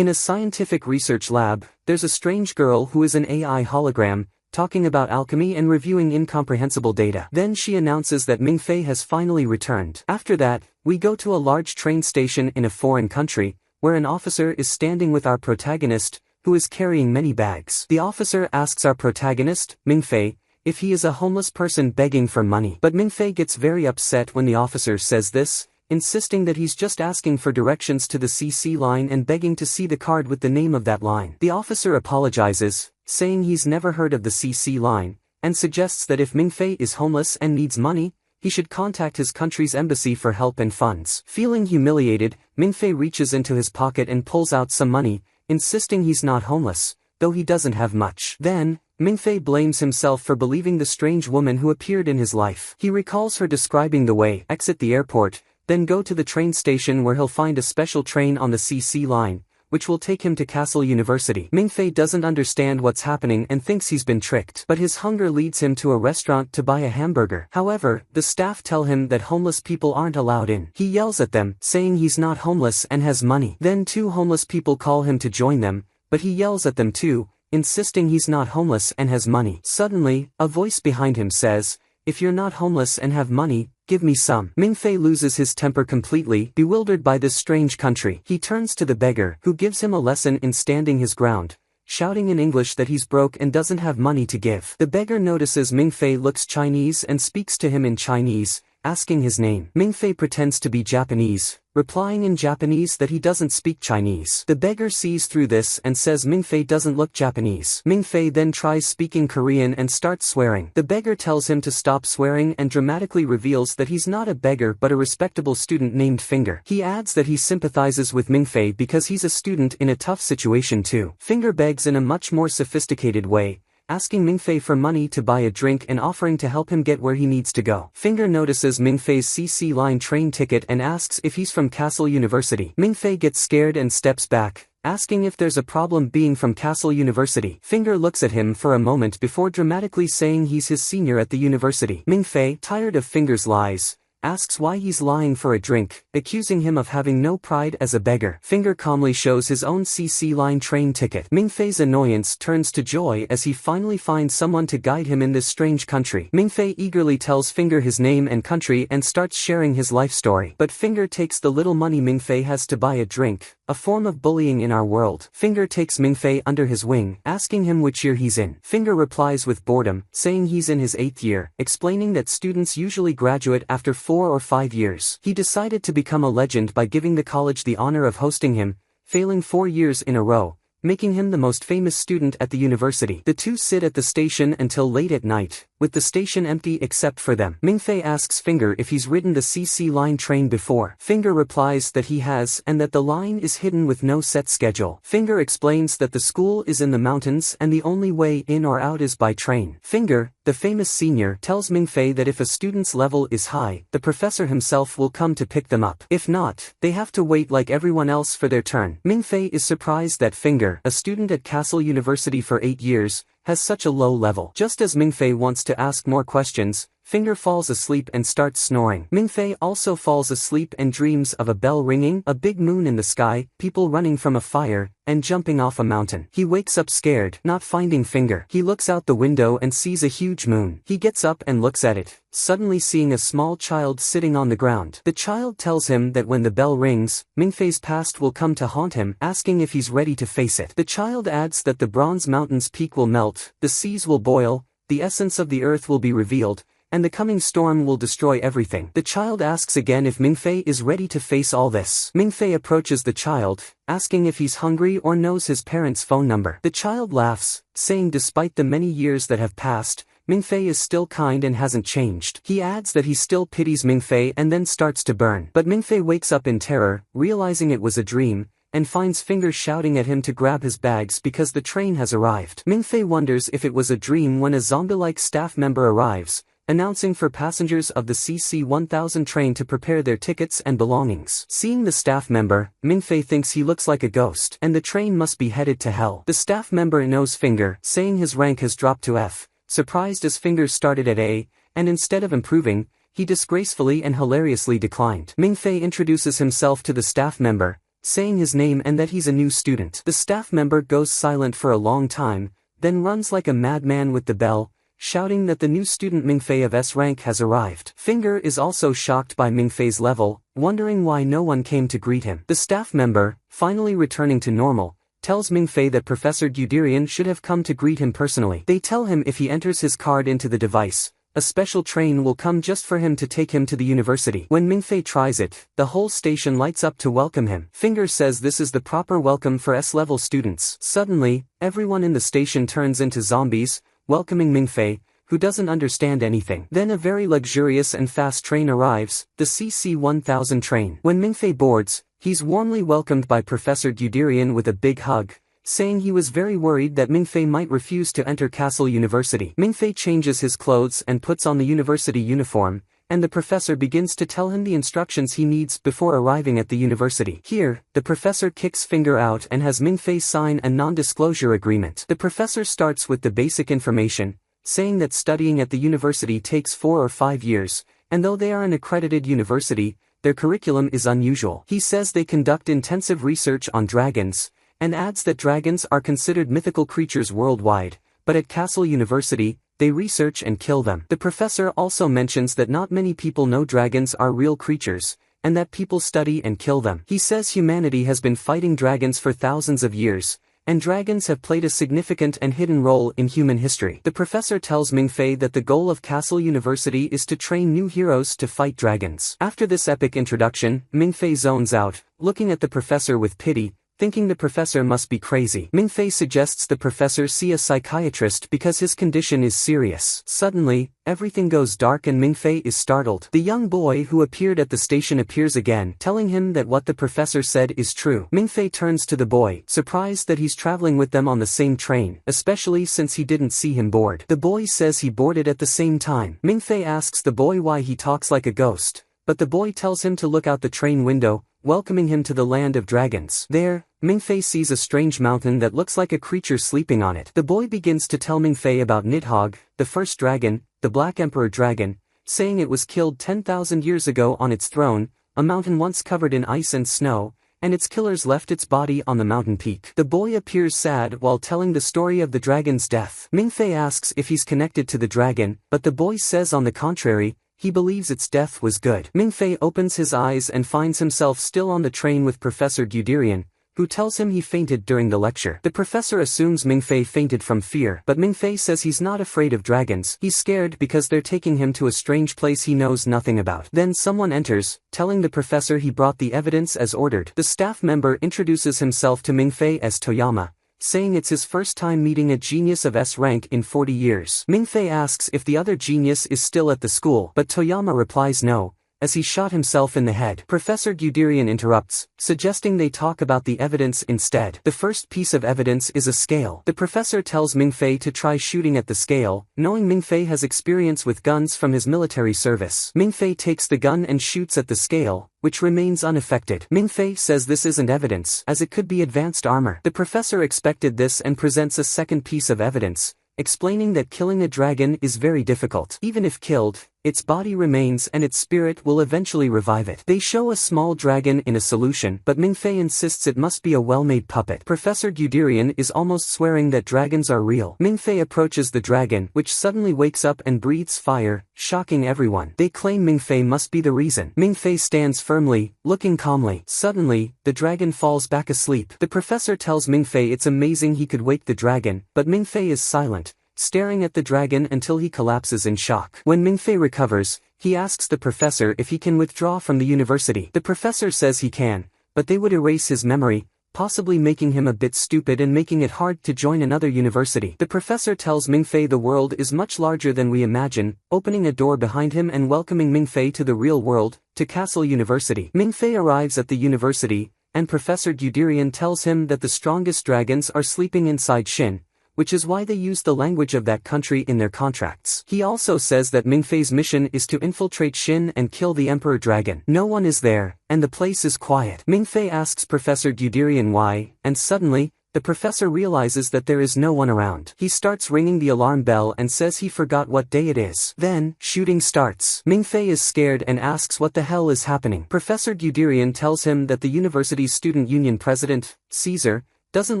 In a scientific research lab, there's a strange girl who is an AI hologram, talking about alchemy and reviewing incomprehensible data. Then she announces that Mingfei has finally returned. After that, we go to a large train station in a foreign country, where an officer is standing with our protagonist, who is carrying many bags. The officer asks our protagonist, Mingfei, if he is a homeless person begging for money. But Mingfei gets very upset when the officer says this, insisting that he's just asking for directions to the CC line and begging to see the card with the name of that line. The officer apologizes, saying he's never heard of the CC line, and suggests that if Mingfei is homeless and needs money, he should contact his country's embassy for help and funds. Feeling humiliated, Mingfei reaches into his pocket and pulls out some money, insisting he's not homeless, though he doesn't have much. Then, Mingfei blames himself for believing the strange woman who appeared in his life. He recalls her describing the way, exit the airport, then go to the train station where he'll find a special train on the CC line, which will take him to Castle University. Mingfei doesn't understand what's happening and thinks he's been tricked. But his hunger leads him to a restaurant to buy a hamburger. However, the staff tell him that homeless people aren't allowed in. He yells at them, saying he's not homeless and has money. Then two homeless people call him to join them, but he yells at them too, insisting he's not homeless and has money. Suddenly, a voice behind him says, "If you're not homeless and have money, give me some." Mingfei loses his temper completely, bewildered by this strange country. He turns to the beggar, who gives him a lesson in standing his ground, shouting in English that he's broke and doesn't have money to give. The beggar notices Mingfei looks Chinese and speaks to him in Chinese, asking his name. Mingfei pretends to be Japanese, replying in Japanese that he doesn't speak Chinese. The beggar sees through this and says Mingfei doesn't look Japanese. Mingfei then tries speaking Korean and starts swearing. The beggar tells him to stop swearing and dramatically reveals that he's not a beggar but a respectable student named Finger. He adds that he sympathizes with Mingfei because he's a student in a tough situation too. Finger begs in a much more sophisticated way, asking Mingfei for money to buy a drink and offering to help him get where he needs to go. Finger notices Mingfei's CC line train ticket and asks if he's from Castle University. Mingfei gets scared and steps back, asking if there's a problem being from Castle University. Finger looks at him for a moment before dramatically saying he's his senior at the university. Mingfei, tired of Finger's lies, asks why he's lying for a drink, accusing him of having no pride as a beggar. Finger calmly shows his own CC line train ticket. Mingfei's annoyance turns to joy as he finally finds someone to guide him in this strange country. Mingfei eagerly tells Finger his name and country and starts sharing his life story. But Finger takes the little money Mingfei has to buy a drink, a form of bullying in our world. Finger takes Mingfei under his wing, asking him which year he's in. Finger replies with boredom, saying he's in his 8th year, explaining that students usually graduate after 4 or 5 years. He decided to become a legend by giving the college the honor of hosting him, failing 4 years in a row, making him the most famous student at the university. The two sit at the station until late at night, with the station empty except for them. Mingfei asks Finger if he's ridden the CC line train before. Finger replies that he has and that the line is hidden with no set schedule. Finger explains that the school is in the mountains and the only way in or out is by train. Finger, the famous senior, tells Mingfei that if a student's level is high, the professor himself will come to pick them up. If not, they have to wait like everyone else for their turn. Mingfei is surprised that Finger, a student at Castle University for 8 years, has such a low level. Just as Mingfei wants to ask more questions, Finger falls asleep and starts snoring. Mingfei also falls asleep and dreams of a bell ringing, a big moon in the sky, people running from a fire, and jumping off a mountain. He wakes up scared, not finding Finger. He looks out the window and sees a huge moon. He gets up and looks at it, suddenly seeing a small child sitting on the ground. The child tells him that when the bell rings, Mingfei's past will come to haunt him, asking if he's ready to face it. The child adds that the bronze mountain's peak will melt, the seas will boil, the essence of the earth will be revealed, and the coming storm will destroy everything. The child asks again if Mingfei is ready to face all this. Mingfei approaches the child, asking if he's hungry or knows his parents' phone number. The child laughs, saying despite the many years that have passed, Mingfei is still kind and hasn't changed. He adds that he still pities Mingfei and then starts to burn. But Mingfei wakes up in terror, realizing it was a dream, and finds Finger shouting at him to grab his bags because the train has arrived. Mingfei wonders if it was a dream when a zombie-like staff member arrives, announcing for passengers of the CC 1000 train to prepare their tickets and belongings. Seeing the staff member, Mingfei thinks he looks like a ghost, and the train must be headed to hell. The staff member knows Finger, saying his rank has dropped to F, surprised as Finger started at A, and instead of improving, he disgracefully and hilariously declined. Mingfei introduces himself to the staff member, saying his name and that he's a new student. The staff member goes silent for a long time, then runs like a madman with the bell, shouting that the new student Mingfei of S rank has arrived. Finger is also shocked by Mingfei's level, wondering why no one came to greet him. The staff member, finally returning to normal, tells Mingfei that Professor Guderian should have come to greet him personally. They tell him if he enters his card into the device, a special train will come just for him to take him to the university. When Mingfei tries it, the whole station lights up to welcome him. Finger says this is the proper welcome for S-level students. Suddenly, everyone in the station turns into zombies, welcoming Mingfei, who doesn't understand anything. Then a very luxurious and fast train arrives, the CC-1000 train. When Mingfei boards, he's warmly welcomed by Professor Guderian with a big hug, saying he was very worried that Mingfei might refuse to enter Castle University. Mingfei changes his clothes and puts on the university uniform, and the professor begins to tell him the instructions he needs before arriving at the university. Here, the professor kicks Finger out and has Mingfei sign a non-disclosure agreement. The professor starts with the basic information, saying that studying at the university takes 4 or 5 years, and though they are an accredited university, their curriculum is unusual. He says they conduct intensive research on dragons, and adds that dragons are considered mythical creatures worldwide, but at Castle University, they research and kill them. The professor also mentions that not many people know dragons are real creatures, and that people study and kill them. He says humanity has been fighting dragons for thousands of years, and dragons have played a significant and hidden role in human history. The professor tells Mingfei that the goal of Castle University is to train new heroes to fight dragons. After this epic introduction, Mingfei zones out, looking at the professor with pity, thinking the professor must be crazy. Mingfei suggests the professor see a psychiatrist because his condition is serious. Suddenly, everything goes dark and Mingfei is startled. The young boy who appeared at the station appears again, telling him that what the professor said is true. Mingfei turns to the boy, surprised that he's traveling with them on the same train, especially since he didn't see him board. The boy says he boarded at the same time. Mingfei asks the boy why he talks like a ghost, but the boy tells him to look out the train window, welcoming him to the land of dragons. There, Mingfei sees a strange mountain that looks like a creature sleeping on it. The boy begins to tell Mingfei about Nidhogg, the first dragon, the Black Emperor dragon, saying it was killed 10,000 years ago on its throne, a mountain once covered in ice and snow, and its killers left its body on the mountain peak. The boy appears sad while telling the story of the dragon's death. Mingfei asks if he's connected to the dragon, but the boy says on the contrary, he believes its death was good. Mingfei opens his eyes and finds himself still on the train with Professor Guderian, who tells him he fainted during the lecture. The professor assumes Mingfei fainted from fear, but Mingfei says he's not afraid of dragons. He's scared because they're taking him to a strange place he knows nothing about. Then someone enters, telling the professor he brought the evidence as ordered. The staff member introduces himself to Mingfei as Toyama, saying it's his first time meeting a genius of S rank in 40 years. Mingfei asks if the other genius is still at the school, but Toyama replies no, as he shot himself in the head. Professor Guderian interrupts, suggesting they talk about the evidence instead. The first piece of evidence is a scale. The professor tells Mingfei to try shooting at the scale, knowing Mingfei has experience with guns from his military service. Mingfei takes the gun and shoots at the scale, which remains unaffected. Mingfei says this isn't evidence, as it could be advanced armor. The professor expected this and presents a second piece of evidence, explaining that killing a dragon is very difficult. Even if killed, its body remains and its spirit will eventually revive it. They show a small dragon in a solution, but Mingfei insists it must be a well-made puppet. Professor Guderian is almost swearing that dragons are real. Mingfei approaches the dragon, which suddenly wakes up and breathes fire, shocking everyone. They claim Mingfei must be the reason. Mingfei stands firmly, looking calmly. Suddenly, the dragon falls back asleep. The professor tells Mingfei it's amazing he could wake the dragon, but Mingfei is silent, staring at the dragon until he collapses in shock. When Mingfei recovers, he asks the professor if he can withdraw from the university. The professor says he can, but they would erase his memory, possibly making him a bit stupid and making it hard to join another university. The professor tells Mingfei the world is much larger than we imagine, opening a door behind him and welcoming Mingfei to the real world, to Castle University. Mingfei arrives at the university, and Professor Guderian tells him that the strongest dragons are sleeping inside Shin, which is why they use the language of that country in their contracts. He also says that Mingfei's mission is to infiltrate Shin and kill the Emperor Dragon. No one is there, and the place is quiet. Mingfei asks Professor Guderian why, and suddenly, the professor realizes that there is no one around. He starts ringing the alarm bell and says he forgot what day it is. Then, shooting starts. Mingfei is scared and asks what the hell is happening. Professor Guderian tells him that the university's student union president, Caesar, doesn't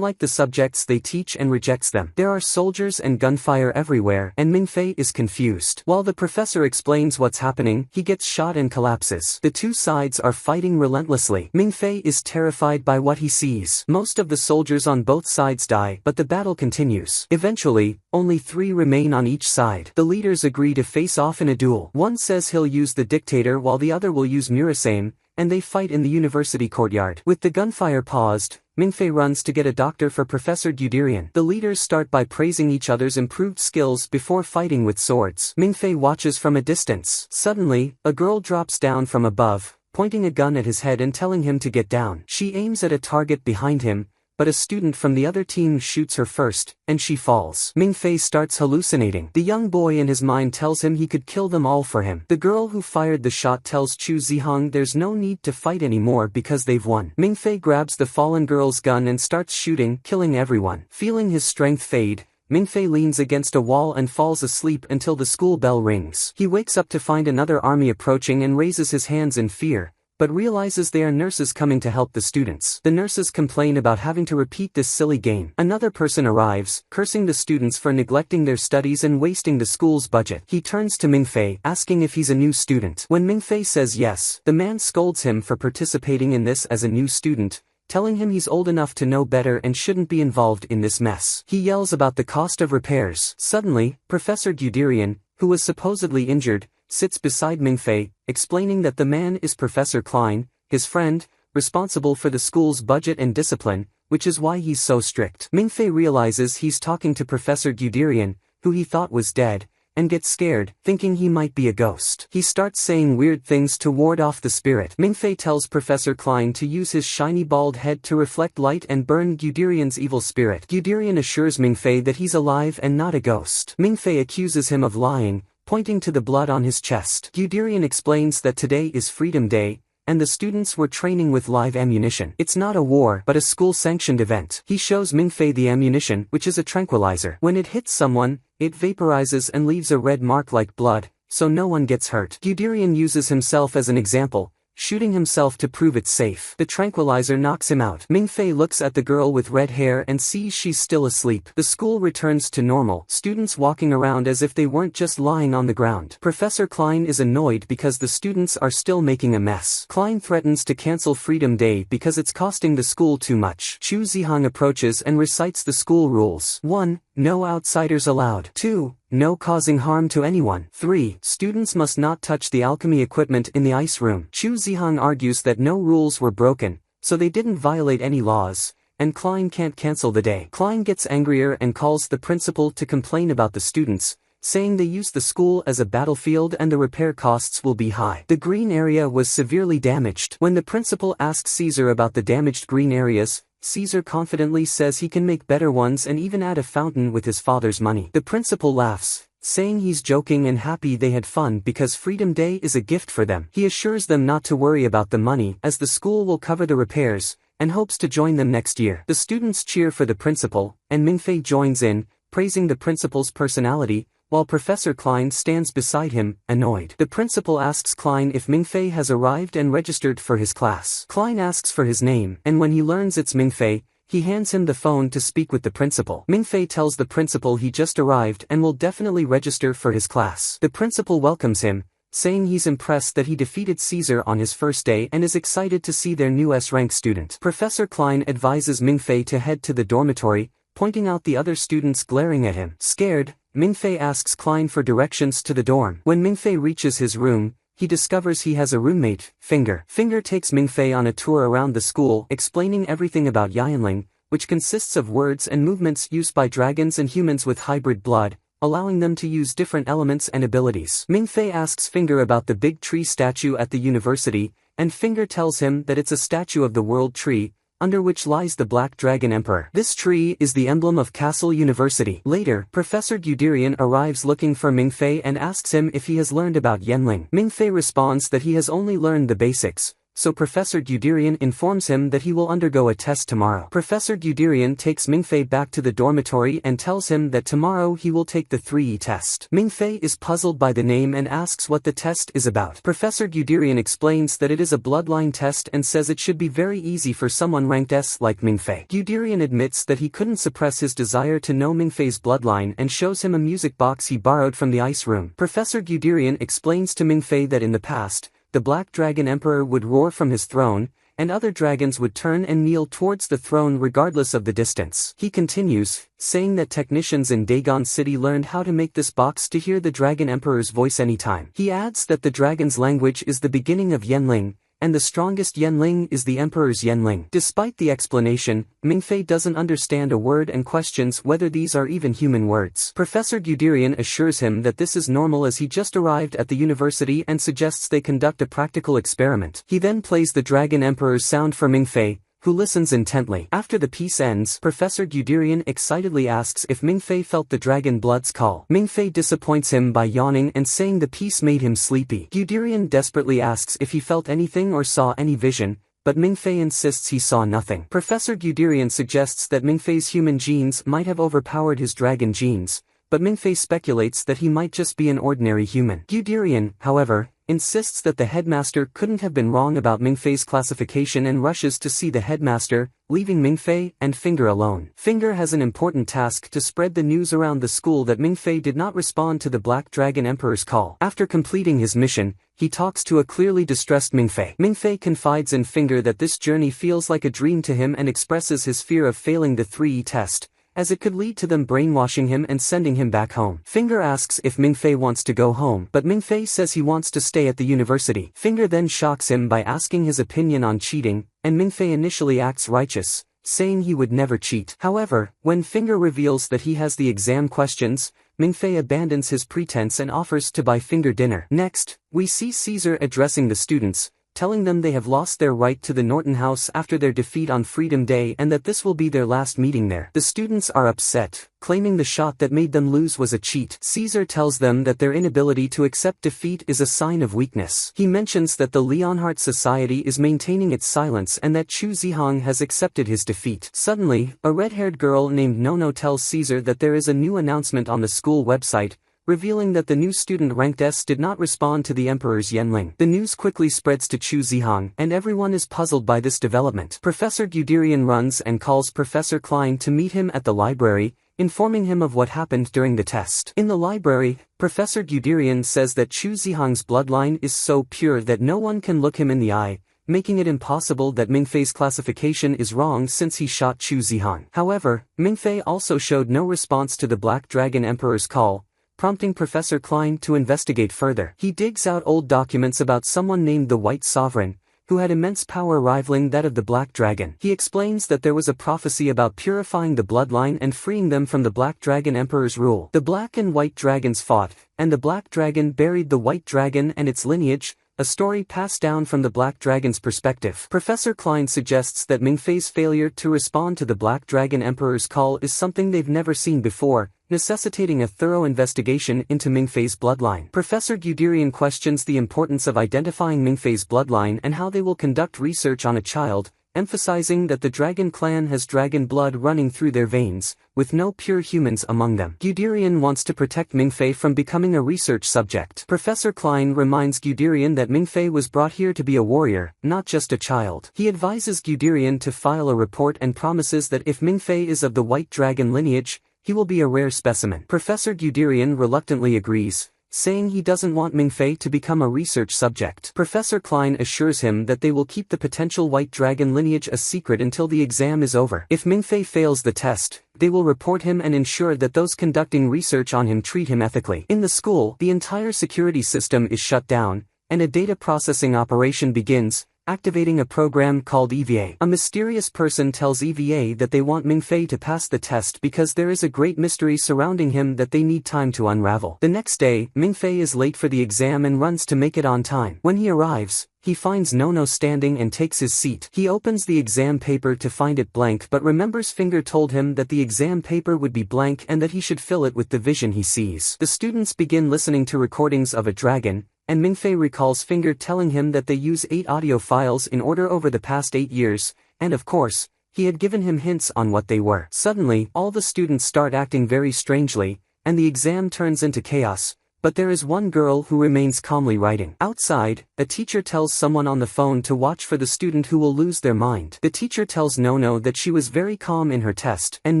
like the subjects they teach and rejects them. There are soldiers and gunfire everywhere, and Mingfei is confused. While the professor explains what's happening, he gets shot and collapses. The two sides are fighting relentlessly. Mingfei is terrified by what he sees. Most of the soldiers on both sides die, but the battle continues. Eventually, only 3 remain on each side. The leaders agree to face off in a duel. One says he'll use the dictator while the other will use Murasame, and they fight in the university courtyard. With the gunfire paused, Mingfei runs to get a doctor for Professor Guderian. The leaders start by praising each other's improved skills before fighting with swords. Mingfei watches from a distance. Suddenly, a girl drops down from above, pointing a gun at his head and telling him to get down. She aims at a target behind him, but a student from the other team shoots her first, and she falls. Mingfei starts hallucinating. The young boy in his mind tells him he could kill them all for him. The girl who fired the shot tells Chu Zihong there's no need to fight anymore because they've won. Mingfei grabs the fallen girl's gun and starts shooting, killing everyone. Feeling his strength fade, Mingfei leans against a wall and falls asleep until the school bell rings. He wakes up to find another army approaching and raises his hands in fear, but realizes they are nurses coming to help the students. The nurses complain about having to repeat this silly game. Another person arrives, cursing the students for neglecting their studies and wasting the school's budget. He turns to Mingfei, asking if he's a new student. When Mingfei says yes, the man scolds him for participating in this as a new student, telling him he's old enough to know better and shouldn't be involved in this mess. He yells about the cost of repairs. Suddenly, Professor Guderian, who was supposedly injured, sits beside Mingfei, explaining that the man is Professor Klein, his friend, responsible for the school's budget and discipline, which is why he's so strict. Mingfei realizes he's talking to Professor Guderian, who he thought was dead, and gets scared, thinking he might be a ghost. He starts saying weird things to ward off the spirit. Mingfei tells Professor Klein to use his shiny bald head to reflect light and burn Guderian's evil spirit. Guderian assures Mingfei that he's alive and not a ghost. Mingfei accuses him of lying, pointing to the blood on his chest. Guderian explains that today is Freedom Day, and the students were training with live ammunition. It's not a war, but a school-sanctioned event. He shows Mingfei the ammunition, which is a tranquilizer. When it hits someone, it vaporizes and leaves a red mark like blood, so no one gets hurt. Guderian uses himself as an example, shooting himself to prove it's safe. The tranquilizer knocks him out. Mingfei looks at the girl with red hair and sees she's still asleep. The school returns to normal, students walking around as if they weren't just lying on the ground. Professor Klein is annoyed because the students are still making a mess. Klein threatens to cancel Freedom Day because it's costing the school too much. Chu Zihong approaches and recites the school rules. 1. No outsiders allowed. 2. No causing harm to anyone. 3. Students must not touch the alchemy equipment in the ice room. Chu Zihong argues that no rules were broken, so they didn't violate any laws, and Klein can't cancel the day. Klein gets angrier and calls the principal to complain about the students, saying they use the school as a battlefield and the repair costs will be high. The green area was severely damaged. When the principal asks Caesar about the damaged green areas, Caesar confidently says he can make better ones and even add a fountain with his father's money. The principal laughs, saying he's joking and happy they had fun because Freedom Day is a gift for them. He assures them not to worry about the money as the school will cover the repairs, and hopes to join them next year. The students cheer for the principal, and Mingfei joins in, praising the principal's personality, while Professor Klein stands beside him, annoyed. The principal asks Klein if Mingfei has arrived and registered for his class. Klein asks for his name, and when he learns it's Mingfei, he hands him the phone to speak with the principal. Mingfei tells the principal he just arrived and will definitely register for his class. The principal welcomes him, saying he's impressed that he defeated Caesar on his first day and is excited to see their new S-rank student. Professor Klein advises Mingfei to head to the dormitory, pointing out the other students glaring at him. Scared, Mingfei asks Klein for directions to the dorm. When Mingfei reaches his room, he discovers he has a roommate, Finger. Finger takes Mingfei on a tour around the school, explaining everything about Yanling, which consists of words and movements used by dragons and humans with hybrid blood, allowing them to use different elements and abilities. Mingfei asks Finger about the big tree statue at the university, and Finger tells him that it's a statue of the World Tree, under which lies the Black Dragon Emperor. This tree is the emblem of Castle University. Later, Professor Guderian arrives looking for Mingfei and asks him if he has learned about Yanling. Mingfei responds that he has only learned the basics, so Professor Guderian informs him that he will undergo a test tomorrow. Professor Guderian takes Mingfei back to the dormitory and tells him that tomorrow he will take the 3E test. Mingfei is puzzled by the name and asks what the test is about. Professor Guderian explains that it is a bloodline test and says it should be very easy for someone ranked S like Mingfei. Guderian admits that he couldn't suppress his desire to know Mingfei's bloodline and shows him a music box he borrowed from the ice room. Professor Guderian explains to Mingfei that in the past, the Black Dragon Emperor would roar from his throne, and other dragons would turn and kneel towards the throne regardless of the distance. He continues, saying that technicians in Dagon City learned how to make this box to hear the Dragon Emperor's voice anytime. He adds that the dragon's language is the beginning of Yanling, and the strongest Yanling is the Emperor's Yanling. Despite the explanation, Mingfei doesn't understand a word and questions whether these are even human words. Professor Guderian assures him that this is normal as he just arrived at the university and suggests they conduct a practical experiment. He then plays the Dragon Emperor's sound for Mingfei, who listens intently. After the piece ends, Professor Guderian excitedly asks if Mingfei felt the dragon blood's call. Mingfei disappoints him by yawning and saying the piece made him sleepy. Guderian desperately asks if he felt anything or saw any vision, but Mingfei insists he saw nothing. Professor Guderian suggests that Mingfei's human genes might have overpowered his dragon genes, but Mingfei speculates that he might just be an ordinary human. Guderian, however, insists that the headmaster couldn't have been wrong about Mingfei's classification and rushes to see the headmaster, leaving Mingfei and Finger alone. Finger has an important task to spread the news around the school that Mingfei did not respond to the Black Dragon Emperor's call. After completing his mission, he talks to a clearly distressed Mingfei. Mingfei confides in Finger that this journey feels like a dream to him and expresses his fear of failing the 3E test, as it could lead to them brainwashing him and sending him back home. Finger asks if Mingfei wants to go home, but Mingfei says he wants to stay at the university. Finger then shocks him by asking his opinion on cheating, and Mingfei initially acts righteous, saying he would never cheat. However, when Finger reveals that he has the exam questions, Mingfei abandons his pretense and offers to buy Finger dinner. Next, we see Caesar addressing the students, telling them they have lost their right to the Norton House after their defeat on Freedom Day and that this will be their last meeting there. The students are upset, claiming the shot that made them lose was a cheat. Caesar tells them that their inability to accept defeat is a sign of weakness. He mentions that the Leonhardt Society is maintaining its silence and that Chu Zihong has accepted his defeat. Suddenly, a red-haired girl named Nono tells Caesar that there is a new announcement on the school website, revealing that the new student ranked S did not respond to the Emperor's Yanling. The news quickly spreads to Chu Zihong, and everyone is puzzled by this development. Professor Guderian runs and calls Professor Klein to meet him at the library, informing him of what happened during the test. In the library, Professor Guderian says that Chu Zihong's bloodline is so pure that no one can look him in the eye, making it impossible that Mingfei's classification is wrong since he shot Chu Zihong. However, Mingfei also showed no response to the Black Dragon Emperor's call, prompting Professor Klein to investigate further. He digs out old documents about someone named the White Sovereign, who had immense power rivaling that of the Black Dragon. He explains that there was a prophecy about purifying the bloodline and freeing them from the Black Dragon Emperor's rule. The Black and White Dragons fought, and the Black Dragon buried the White Dragon and its lineage, a story passed down from the Black Dragon's perspective. Professor Klein suggests that Mingfei's failure to respond to the Black Dragon Emperor's call is something they've never seen before, necessitating a thorough investigation into Mingfei's bloodline. Professor Guderian questions the importance of identifying Mingfei's bloodline and how they will conduct research on a child, emphasizing that the dragon clan has dragon blood running through their veins, with no pure humans among them. Guderian wants to protect Mingfei from becoming a research subject. Professor Klein reminds Guderian that Mingfei was brought here to be a warrior, not just a child. He advises Guderian to file a report and promises that if Mingfei is of the White Dragon lineage, he will be a rare specimen. Professor Guderian reluctantly agrees, saying he doesn't want Mingfei to become a research subject. Professor Klein assures him that they will keep the potential White Dragon lineage a secret until the exam is over. If Mingfei fails the test, they will report him and ensure that those conducting research on him treat him ethically. In the school, the entire security system is shut down, and a data processing operation begins, activating a program called EVA. A mysterious person tells EVA that they want Mingfei to pass the test because there is a great mystery surrounding him that they need time to unravel. The next day, Mingfei is late for the exam and runs to make it on time. When he arrives, he finds Nono standing and takes his seat. He opens the exam paper to find it blank but remembers Finger told him that the exam paper would be blank and that he should fill it with the vision he sees. The students begin listening to recordings of a dragon, and Mingfei recalls Finger telling him that they use 8 audio files in order over the past 8 years, and of course, he had given him hints on what they were. Suddenly, all the students start acting very strangely, and the exam turns into chaos, but there is one girl who remains calmly writing. Outside, a teacher tells someone on the phone to watch for the student who will lose their mind. The teacher tells Nono that she was very calm in her test, and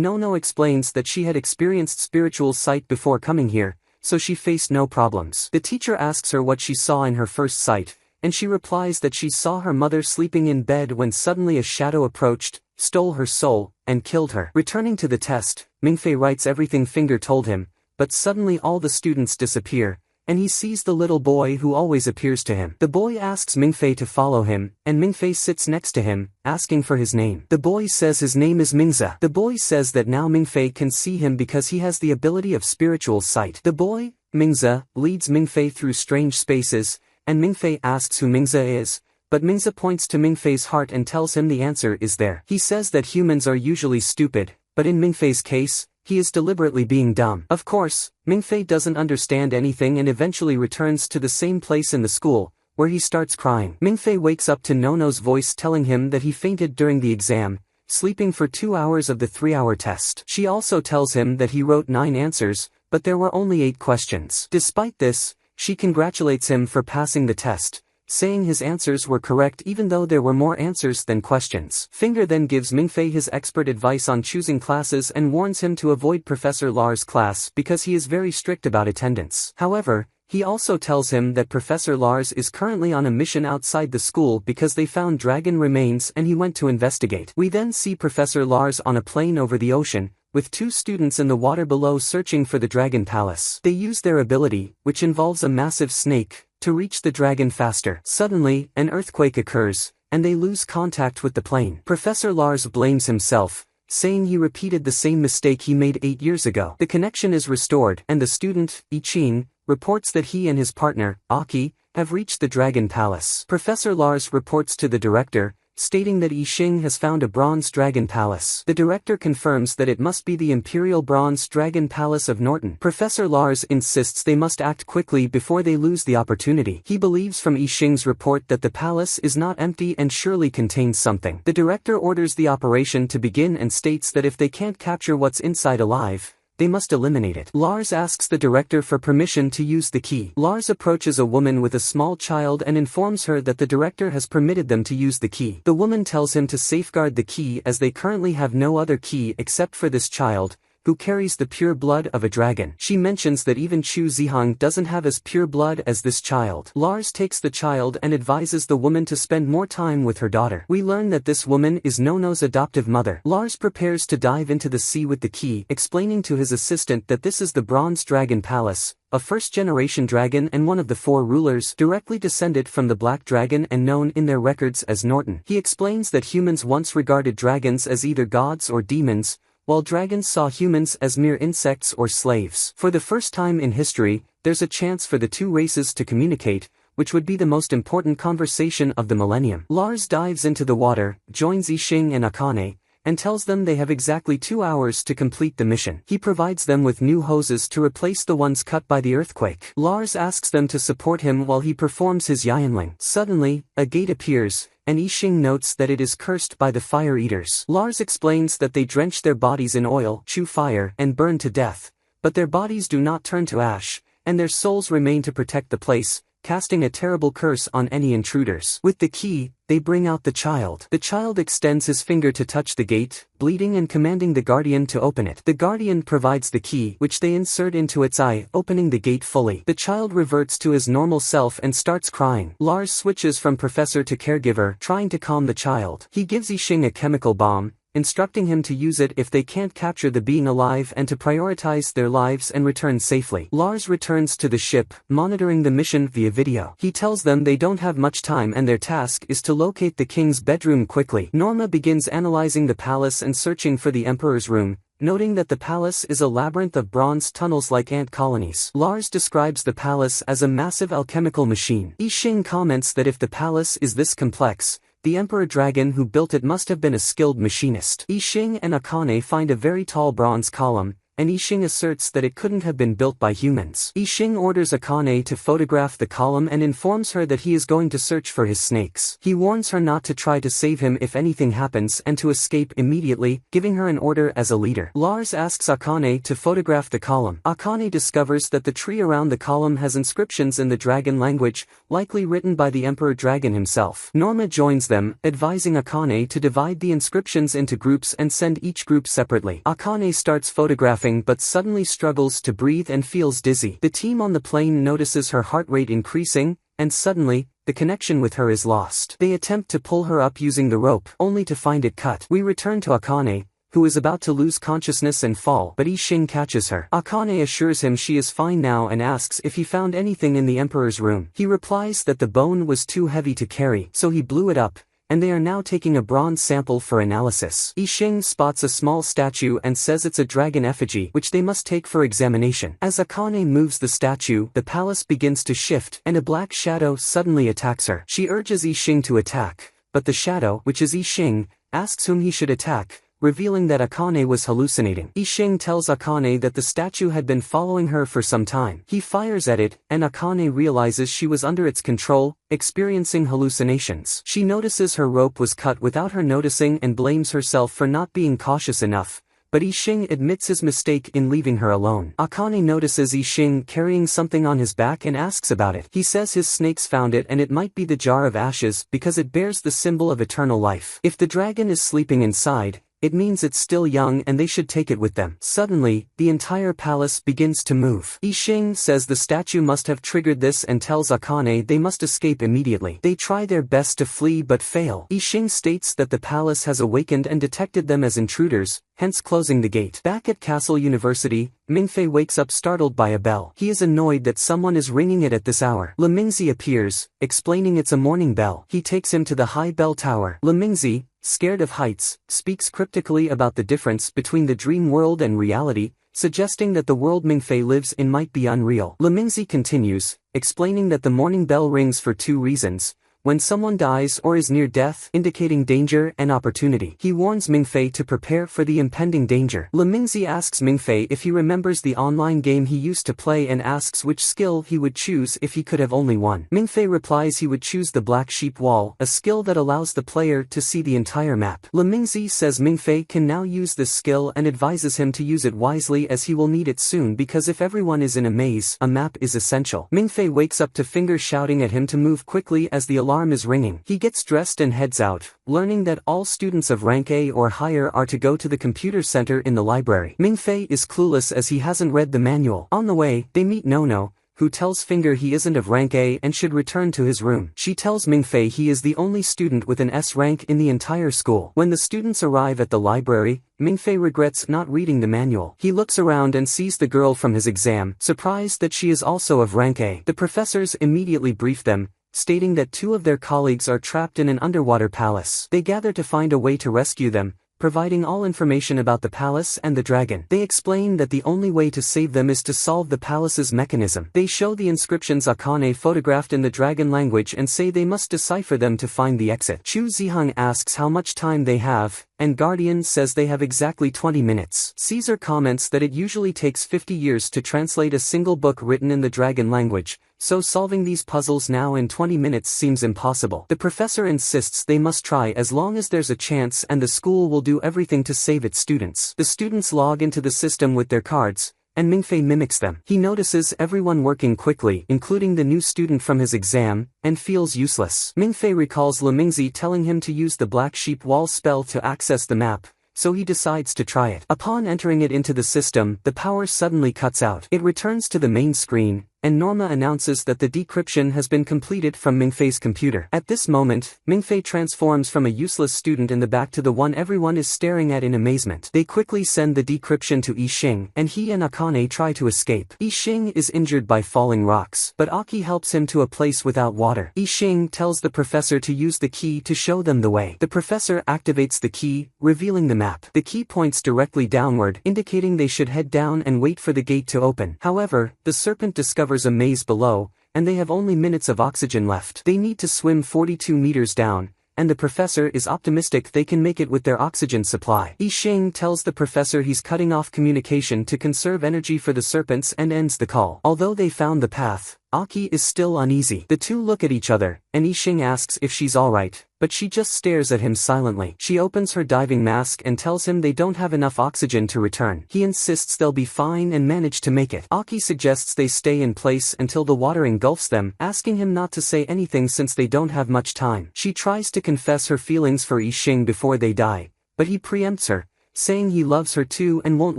Nono explains that she had experienced spiritual sight before coming here, so she faced no problems. The teacher asks her what she saw in her first sight, and she replies that she saw her mother sleeping in bed when suddenly a shadow approached, stole her soul, and killed her. Returning to the test, Mingfei writes everything Finger told him, but suddenly all the students disappear, and he sees the little boy who always appears to him. The boy asks Mingfei to follow him, and Mingfei sits next to him, asking for his name. The boy says his name is Mingze. The boy says that now Mingfei can see him because he has the ability of spiritual sight. The boy, Mingze, leads Mingfei through strange spaces, and Mingfei asks who Mingze is, but Mingze points to Mingfei's heart and tells him the answer is there. He says that humans are usually stupid, but in Mingfei's case, he is deliberately being dumb. Of course, Mingfei doesn't understand anything and eventually returns to the same place in the school, where he starts crying. Mingfei wakes up to Nono's voice telling him that he fainted during the exam, sleeping for 2 hours of the 3-hour test. She also tells him that he wrote 9 answers, but there were only 8 questions. Despite this, she congratulates him for passing the test, saying his answers were correct even though there were more answers than questions. Finger then gives Mingfei his expert advice on choosing classes and warns him to avoid Professor Lar's class because he is very strict about attendance. However, he also tells him that Professor Lars is currently on a mission outside the school because they found dragon remains and he went to investigate. We then see Professor Lars on a plane over the ocean, with 2 students in the water below searching for the Dragon Palace. They use their ability, which involves a massive snake, to reach the dragon faster. Suddenly, an earthquake occurs, and they lose contact with the plane. Professor Lars blames himself, saying he repeated the same mistake he made 8 years ago. The connection is restored, and the student, Yiqing, reports that he and his partner, Aki, have reached the Dragon Palace. Professor Lars reports to the director, stating that Yixing has found a bronze dragon palace. The director confirms that it must be the Imperial Bronze Dragon Palace of Norton. Professor Lars insists they must act quickly before they lose the opportunity. He believes from Yixing's report that the palace is not empty and surely contains something. The director orders the operation to begin and states that if they can't capture what's inside alive, they must eliminate it. Lars asks the director for permission to use the key. Lars approaches a woman with a small child and informs her that the director has permitted them to use the key. The woman tells him to safeguard the key as they currently have no other key except for this child, who carries the pure blood of a dragon. She mentions that even Chu Zihang doesn't have as pure blood as this child. Lars takes the child and advises the woman to spend more time with her daughter. We learn that this woman is Nono's adoptive mother. Lars prepares to dive into the sea with the key, explaining to his assistant that this is the Bronze Dragon Palace, a first-generation dragon and one of the 4 rulers directly descended from the Black Dragon and known in their records as Norton. He explains that humans once regarded dragons as either gods or demons, while dragons saw humans as mere insects or slaves. For the first time in history, there's a chance for the 2 races to communicate, which would be the most important conversation of the millennium. Lars dives into the water, joins Yixing and Akane, and tells them they have exactly 2 hours to complete the mission. He provides them with new hoses to replace the ones cut by the earthquake. Lars asks them to support him while he performs his Yanling. Suddenly, a gate appears, and Yixing notes that it is cursed by the fire eaters. Lars explains that they drench their bodies in oil, chew fire, and burn to death, but their bodies do not turn to ash, and their souls remain to protect the place, casting a terrible curse on any intruders. With the key, they bring out the child. The child extends his finger to touch the gate, bleeding and commanding the guardian to open it. The guardian provides the key, which they insert into its eye, opening the gate fully. The child reverts to his normal self and starts crying. Lars switches from professor to caregiver, trying to calm the child. He gives Yixing a chemical bomb, instructing him to use it if they can't capture the being alive and to prioritize their lives and return safely. Lars returns to the ship, monitoring the mission via video. He tells them they don't have much time and their task is to locate the king's bedroom quickly. Norma begins analyzing the palace and searching for the emperor's room, noting that the palace is a labyrinth of bronze tunnels like ant colonies. Lars describes the palace as a massive alchemical machine. Yixing comments that if the palace is this complex, the Emperor Dragon who built it must have been a skilled machinist. Yixing and Akane find a very tall bronze column, and Yixing asserts that it couldn't have been built by humans. Yixing orders Akane to photograph the column and informs her that he is going to search for his snakes. He warns her not to try to save him if anything happens and to escape immediately, giving her an order as a leader. Lars asks Akane to photograph the column. Akane discovers that the tree around the column has inscriptions in the dragon language, likely written by the Emperor Dragon himself. Norma joins them, advising Akane to divide the inscriptions into groups and send each group separately. Akane starts photographing but suddenly struggles to breathe and feels dizzy. The team on the plane notices her heart rate increasing, and suddenly, the connection with her is lost. They attempt to pull her up using the rope, only to find it cut. We return to Akane, who is about to lose consciousness and fall, but Yixing catches her. Akane assures him she is fine now and asks if he found anything in the Emperor's room. He replies that the bone was too heavy to carry, so he blew it up, and they are now taking a bronze sample for analysis. Yixing spots a small statue and says it's a dragon effigy, which they must take for examination. As Akane moves the statue, the palace begins to shift, and a black shadow suddenly attacks her. She urges Yixing to attack, but the shadow, which is Yixing, asks whom he should attack, revealing that Akane was hallucinating. Yixing tells Akane that the statue had been following her for some time. He fires at it, and Akane realizes she was under its control, experiencing hallucinations. She notices her rope was cut without her noticing and blames herself for not being cautious enough, but Yixing admits his mistake in leaving her alone. Akane notices Yixing carrying something on his back and asks about it. He says his snakes found it and it might be the jar of ashes because it bears the symbol of eternal life. If the dragon is sleeping inside, it means it's still young and they should take it with them. Suddenly, the entire palace begins to move. Yixing says the statue must have triggered this and tells Akane they must escape immediately. They try their best to flee but fail. Yixing states that the palace has awakened and detected them as intruders, hence closing the gate. Back at Castle University, Mingfei wakes up startled by a bell. He is annoyed that someone is ringing it at this hour. Lemingzi appears, explaining it's a morning bell. He takes him to the high bell tower. Lemingzi, scared of heights, speaks cryptically about the difference between the dream world and reality, suggesting that the world Mingfei lives in might be unreal. Lemingzi continues, explaining that the morning bell rings for two reasons: when someone dies or is near death, indicating danger and opportunity. He warns Mingfei to prepare for the impending danger. Lemingzi asks Mingfei if he remembers the online game he used to play and asks which skill he would choose if he could have only one. Mingfei replies he would choose the Black Sheep Wall, a skill that allows the player to see the entire map. Lemingzi says Mingfei can now use this skill and advises him to use it wisely as he will need it soon because if everyone is in a maze, a map is essential. Mingfei wakes up to Finger shouting at him to move quickly as the alarm is ringing. He gets dressed and heads out, learning that all students of rank A or higher are to go to the computer center in the library. Mingfei is clueless as he hasn't read the manual. On the way, they meet Nono, who tells Finger he isn't of rank A and should return to his room. She tells Mingfei he is the only student with an S rank in the entire school. When the students arrive at the library, Mingfei regrets not reading the manual. He looks around and sees the girl from his exam, surprised that she is also of rank A. The professors immediately brief them, stating that two of their colleagues are trapped in an underwater palace. They gather to find a way to rescue them, providing all information about the palace and the dragon. They explain that the only way to save them is to solve the palace's mechanism. They show the inscriptions Akane photographed in the dragon language and say they must decipher them to find the exit. Chu Ziheng asks how much time they have, and Guardian says they have exactly 20 minutes. Caesar comments that it usually takes 50 years to translate a single book written in the dragon language, so solving these puzzles now in 20 minutes seems impossible. The professor insists they must try as long as there's a chance and the school will do everything to save its students. The students log into the system with their cards, and Mingfei mimics them. He notices everyone working quickly, including the new student from his exam, and feels useless. Mingfei recalls Lemingzi telling him to use the Black Sheep Wall spell to access the map, so he decides to try it. Upon entering it into the system, the power suddenly cuts out. It returns to the main screen, and Norma announces that the decryption has been completed from Mingfei's computer. At this moment, Mingfei transforms from a useless student in the back to the one everyone is staring at in amazement. They quickly send the decryption to Yixing, and he and Akane try to escape. Yixing is injured by falling rocks, but Aki helps him to a place without water. Yixing tells the professor to use the key to show them the way. The professor activates the key, revealing the map. The key points directly downward, indicating they should head down and wait for the gate to open. However, the serpent discovers a maze below, and they have only minutes of oxygen left. They need to swim 42 meters down, and the professor is optimistic they can make it with their oxygen supply. Yixing tells the professor he's cutting off communication to conserve energy for the serpents and ends the call. Although they found the path, Aki is still uneasy. The two look at each other, and Yixing asks if she's alright, but she just stares at him silently. She opens her diving mask and tells him they don't have enough oxygen to return. He insists they'll be fine and manage to make it. Aki suggests they stay in place until the water engulfs them, asking him not to say anything since they don't have much time. She tries to confess her feelings for Yixing before they die, but he preempts her, saying he loves her too and won't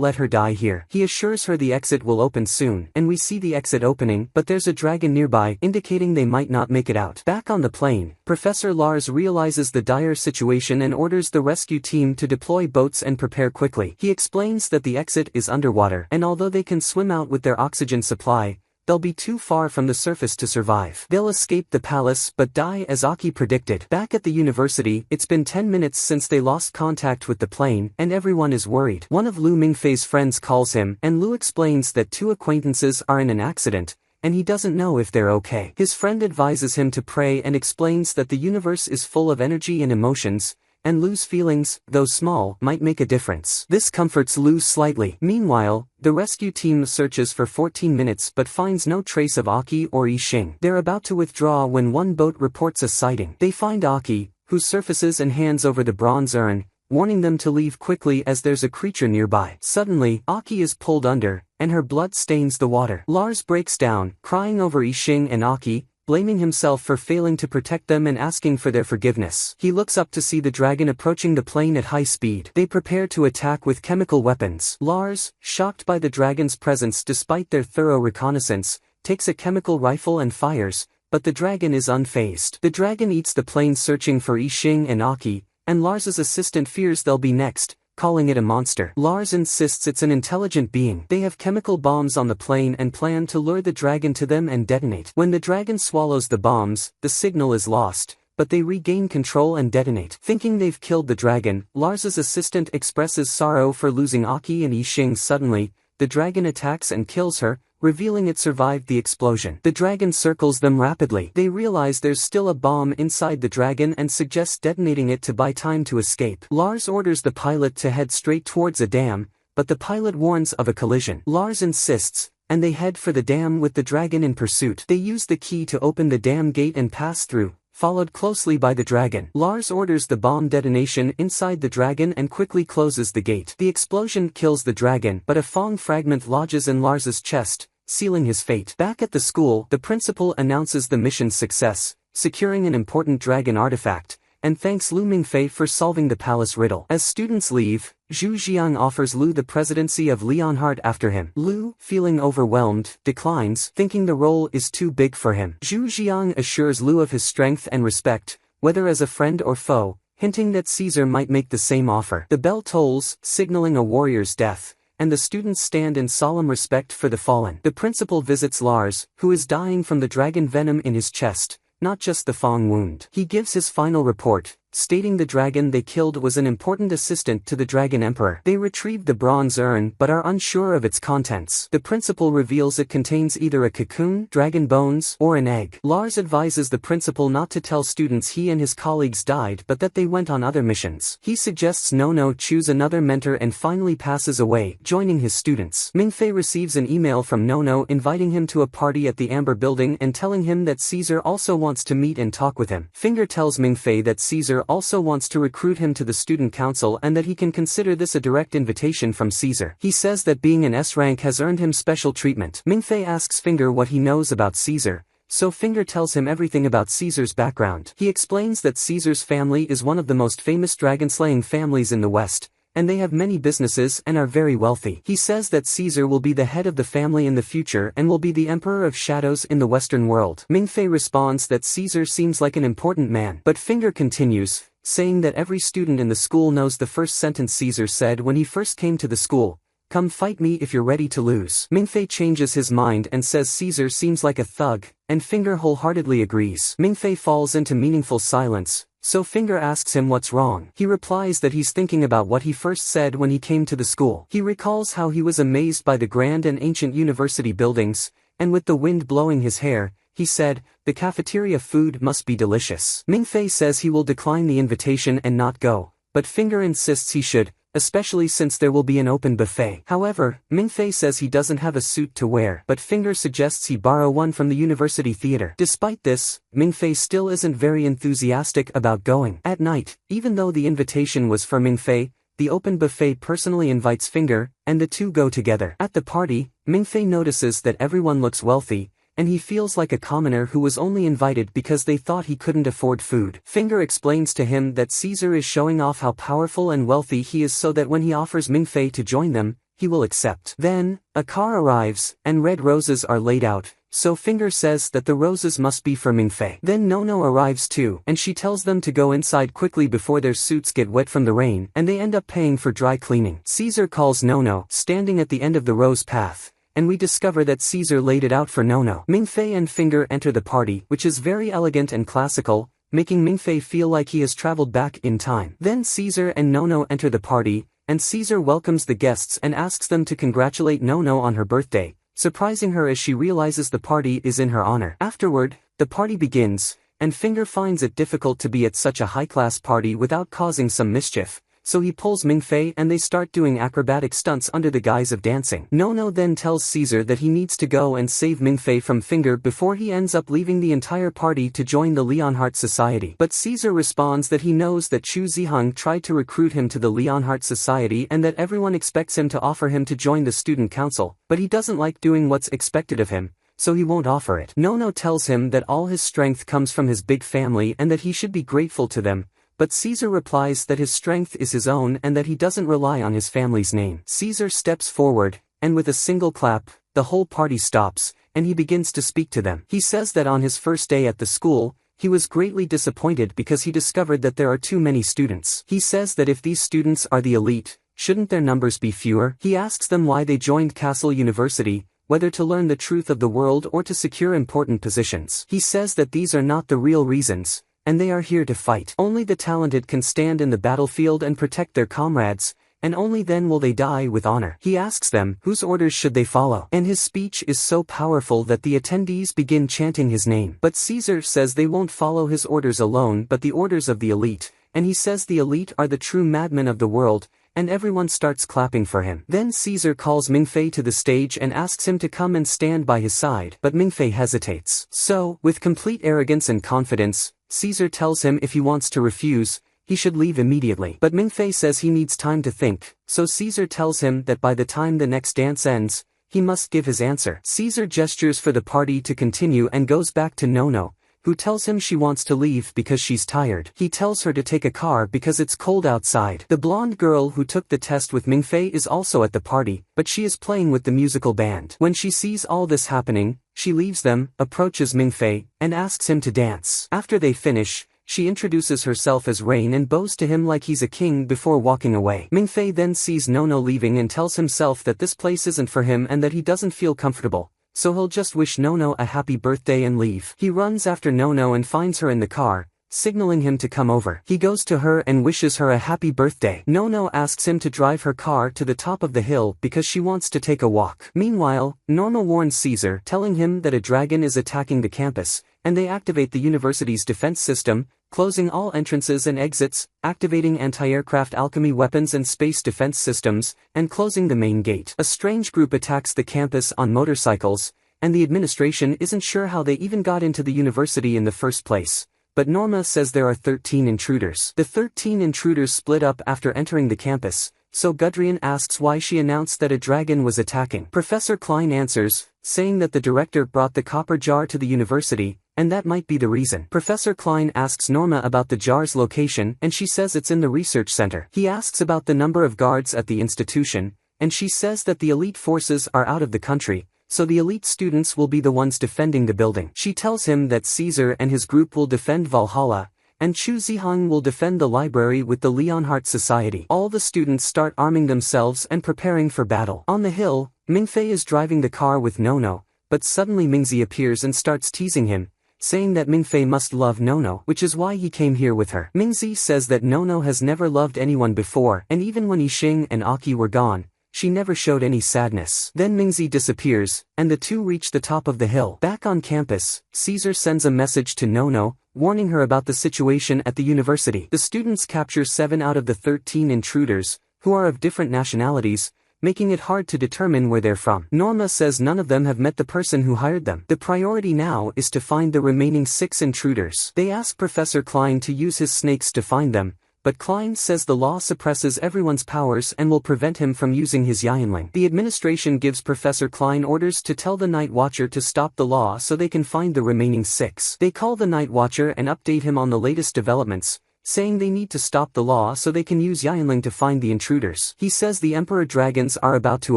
let her die here. He assures her the exit will open soon, and we see the exit opening, but there's a dragon nearby, indicating they might not make it out. Back on the plane, Professor Lars realizes the dire situation and orders the rescue team to deploy boats and prepare quickly. He explains that the exit is underwater, and although they can swim out with their oxygen supply, they'll be too far from the surface to survive. They'll escape the palace but die as Aki predicted. Back at the university, it's been 10 minutes since they lost contact with the plane, and everyone is worried. One of Lu Mingfei's friends calls him, and Lu explains that two acquaintances are in an accident, and he doesn't know if they're okay. His friend advises him to pray and explains that the universe is full of energy and emotions, and Lu's feelings, though small, might make a difference. This comforts Lu slightly. Meanwhile, the rescue team searches for 14 minutes but finds no trace of Aki or Yixing. They're about to withdraw when one boat reports a sighting. They find Aki, who surfaces and hands over the bronze urn, warning them to leave quickly as there's a creature nearby. Suddenly, Aki is pulled under, and her blood stains the water. Lars breaks down, crying over Yixing and Aki, blaming himself for failing to protect them and asking for their forgiveness. He looks up to see the dragon approaching the plane at high speed. They prepare to attack with chemical weapons. Lars, shocked by the dragon's presence despite their thorough reconnaissance, takes a chemical rifle and fires, but the dragon is unfazed. The dragon eats the plane searching for Yixing and Aki, and Lars's assistant fears they'll be next, calling it a monster. Lars insists it's an intelligent being. They have chemical bombs on the plane and plan to lure the dragon to them and detonate. When the dragon swallows the bombs, the signal is lost, but they regain control and detonate. Thinking they've killed the dragon, Lars's assistant expresses sorrow for losing Aki and Yixing. Suddenly, the dragon attacks and kills her, revealing it survived the explosion. The dragon circles them rapidly. They realize there's still a bomb inside the dragon and suggest detonating it to buy time to escape. Lars orders the pilot to head straight towards a dam, but the pilot warns of a collision. Lars insists, and they head for the dam with the dragon in pursuit. They use the key to open the dam gate and pass through, followed closely by the dragon. Lars orders the bomb detonation inside the dragon and quickly closes the gate. The explosion kills the dragon, but a Fong fragment lodges in Lars's chest, sealing his fate. Back at the school, the principal announces the mission's success, securing an important dragon artifact, and thanks Lu Mingfei for solving the palace riddle. As students leave, Zhu Jiang offers Lu the presidency of Leonhardt after him. Lu, feeling overwhelmed, declines, thinking the role is too big for him. Zhu Jiang assures Lu of his strength and respect, whether as a friend or foe, hinting that Caesar might make the same offer. The bell tolls, signaling a warrior's death, and the students stand in solemn respect for the fallen. The principal visits Lars, who is dying from the dragon venom in his chest, not just the Fong wound. He gives his final report, stating the dragon they killed was an important assistant to the Dragon Emperor. They retrieved the bronze urn but are unsure of its contents. The principal reveals it contains either a cocoon, dragon bones, or an egg. Lars advises the principal not to tell students he and his colleagues died but that they went on other missions. He suggests Nono choose another mentor and finally passes away, joining his students. Mingfei receives an email from Nono inviting him to a party at the Amber Building and telling him that Caesar also wants to meet and talk with him. Finger tells Mingfei that Caesar also wants to recruit him to the student council and that he can consider this a direct invitation from Caesar. He says that being an S rank has earned him special treatment. Mingfei asks Finger what he knows about Caesar, so Finger tells him everything about Caesar's background. He explains that Caesar's family is one of the most famous dragon-slaying families in the West, and they have many businesses and are very wealthy. He says that Caesar will be the head of the family in the future and will be the Emperor of Shadows in the Western world. Mingfei responds that Caesar seems like an important man, but Finger continues, saying that every student in the school knows the first sentence Caesar said when he first came to the school: "Come fight me if you're ready to lose." Mingfei changes his mind and says Caesar seems like a thug, and Finger wholeheartedly agrees. Mingfei falls into meaningful silence, so Finger asks him what's wrong. He replies that he's thinking about what he first said when he came to the school. He recalls how he was amazed by the grand and ancient university buildings, and with the wind blowing his hair, he said, "The cafeteria food must be delicious." Mingfei says he will decline the invitation and not go, but Finger insists he should, especially since there will be an open buffet. However, Mingfei says he doesn't have a suit to wear, but Finger suggests he borrow one from the university theater. Despite this, Mingfei still isn't very enthusiastic about going. At night, even though the invitation was for Mingfei, the open buffet personally invites Finger, and the two go together. At the party, Mingfei notices that everyone looks wealthy, and he feels like a commoner who was only invited because they thought he couldn't afford food. Finger explains to him that Caesar is showing off how powerful and wealthy he is so that when he offers Mingfei to join them, he will accept. Then, a car arrives, and red roses are laid out, so Finger says that the roses must be for Mingfei. Then Nono arrives too, and she tells them to go inside quickly before their suits get wet from the rain, and they end up paying for dry cleaning. Caesar calls Nono, standing at the end of the rose path, and we discover that Caesar laid it out for Nono. Mingfei and Finger enter the party, which is very elegant and classical, making Mingfei feel like he has traveled back in time. Then Caesar and Nono enter the party, and Caesar welcomes the guests and asks them to congratulate Nono on her birthday, surprising her as she realizes the party is in her honor. Afterward, the party begins, and Finger finds it difficult to be at such a high-class party without causing some mischief, so he pulls Mingfei and they start doing acrobatic stunts under the guise of dancing. Nono then tells Caesar that he needs to go and save Mingfei from Finger before he ends up leaving the entire party to join the Leonhardt Society. But Caesar responds that he knows that Chu Ziheng tried to recruit him to the Leonhardt Society and that everyone expects him to offer him to join the student council, but he doesn't like doing what's expected of him, so he won't offer it. Nono tells him that all his strength comes from his big family and that he should be grateful to them, but Caesar replies that his strength is his own and that he doesn't rely on his family's name. Caesar steps forward, and with a single clap, the whole party stops, and he begins to speak to them. He says that on his first day at the school, he was greatly disappointed because he discovered that there are too many students. He says that if these students are the elite, shouldn't their numbers be fewer? He asks them why they joined Castle University, whether to learn the truth of the world or to secure important positions. He says that these are not the real reasons, and they are here to fight. Only the talented can stand in the battlefield and protect their comrades, and only then will they die with honor. He asks them, whose orders should they follow? And his speech is so powerful that the attendees begin chanting his name. But Caesar says they won't follow his orders alone but the orders of the elite, and he says the elite are the true madmen of the world, and everyone starts clapping for him. Then Caesar calls Mingfei to the stage and asks him to come and stand by his side, but Mingfei hesitates. So, with complete arrogance and confidence, Caesar tells him if he wants to refuse, he should leave immediately. But Mingfei says he needs time to think, so Caesar tells him that by the time the next dance ends, he must give his answer. Caesar gestures for the party to continue and goes back to Nono, who tells him she wants to leave because she's tired. He tells her to take a car because it's cold outside. The blonde girl who took the test with Mingfei is also at the party, but she is playing with the musical band. When she sees all this happening, she leaves them, approaches Mingfei, and asks him to dance. After they finish, she introduces herself as Rain and bows to him like he's a king before walking away. Mingfei then sees Nono leaving and tells himself that this place isn't for him and that he doesn't feel comfortable, so he'll just wish Nono a happy birthday and leave. He runs after Nono and finds her in the car, signaling him to come over. He goes to her and wishes her a happy birthday. Nono asks him to drive her car to the top of the hill because she wants to take a walk. Meanwhile, Norma warns Caesar, telling him that a dragon is attacking the campus, and they activate the university's defense system, closing all entrances and exits, activating anti-aircraft alchemy weapons and space defense systems, and closing the main gate. A strange group attacks the campus on motorcycles, and the administration isn't sure how they even got into the university in the first place. But Norma says there are 13 intruders. The 13 intruders split up after entering the campus, so Gudrian asks why she announced that a dragon was attacking. Professor Klein answers, saying that the director brought the copper jar to the university, and that might be the reason. Professor Klein asks Norma about the jar's location and she says it's in the research center. He asks about the number of guards at the institution, and she says that the elite forces are out of the country, so the elite students will be the ones defending the building. She tells him that Caesar and his group will defend Valhalla, and Chu Ziheng will defend the library with the Leonhardt Society. All the students start arming themselves and preparing for battle. On the hill, Mingfei is driving the car with Nono, but suddenly Mingzi appears and starts teasing him, saying that Mingfei must love Nono, which is why he came here with her. Mingzi says that Nono has never loved anyone before, and even when Yixing and Aki were gone, she never showed any sadness. Then Mingzi disappears, and the two reach the top of the hill. Back on campus, Caesar sends a message to Nono, warning her about the situation at the university. The students capture 7 out of the 13 intruders, who are of different nationalities, making it hard to determine where they're from. Norma says none of them have met the person who hired them. The priority now is to find the remaining 6 intruders. They ask Professor Klein to use his snakes to find them, but Klein says the law suppresses everyone's powers and will prevent him from using his Yanling. The administration gives Professor Klein orders to tell the Night Watcher to stop the law so they can find the remaining 6. They call the Night Watcher and update him on the latest developments, saying they need to stop the law so they can use Yanling to find the intruders. He says the Emperor Dragons are about to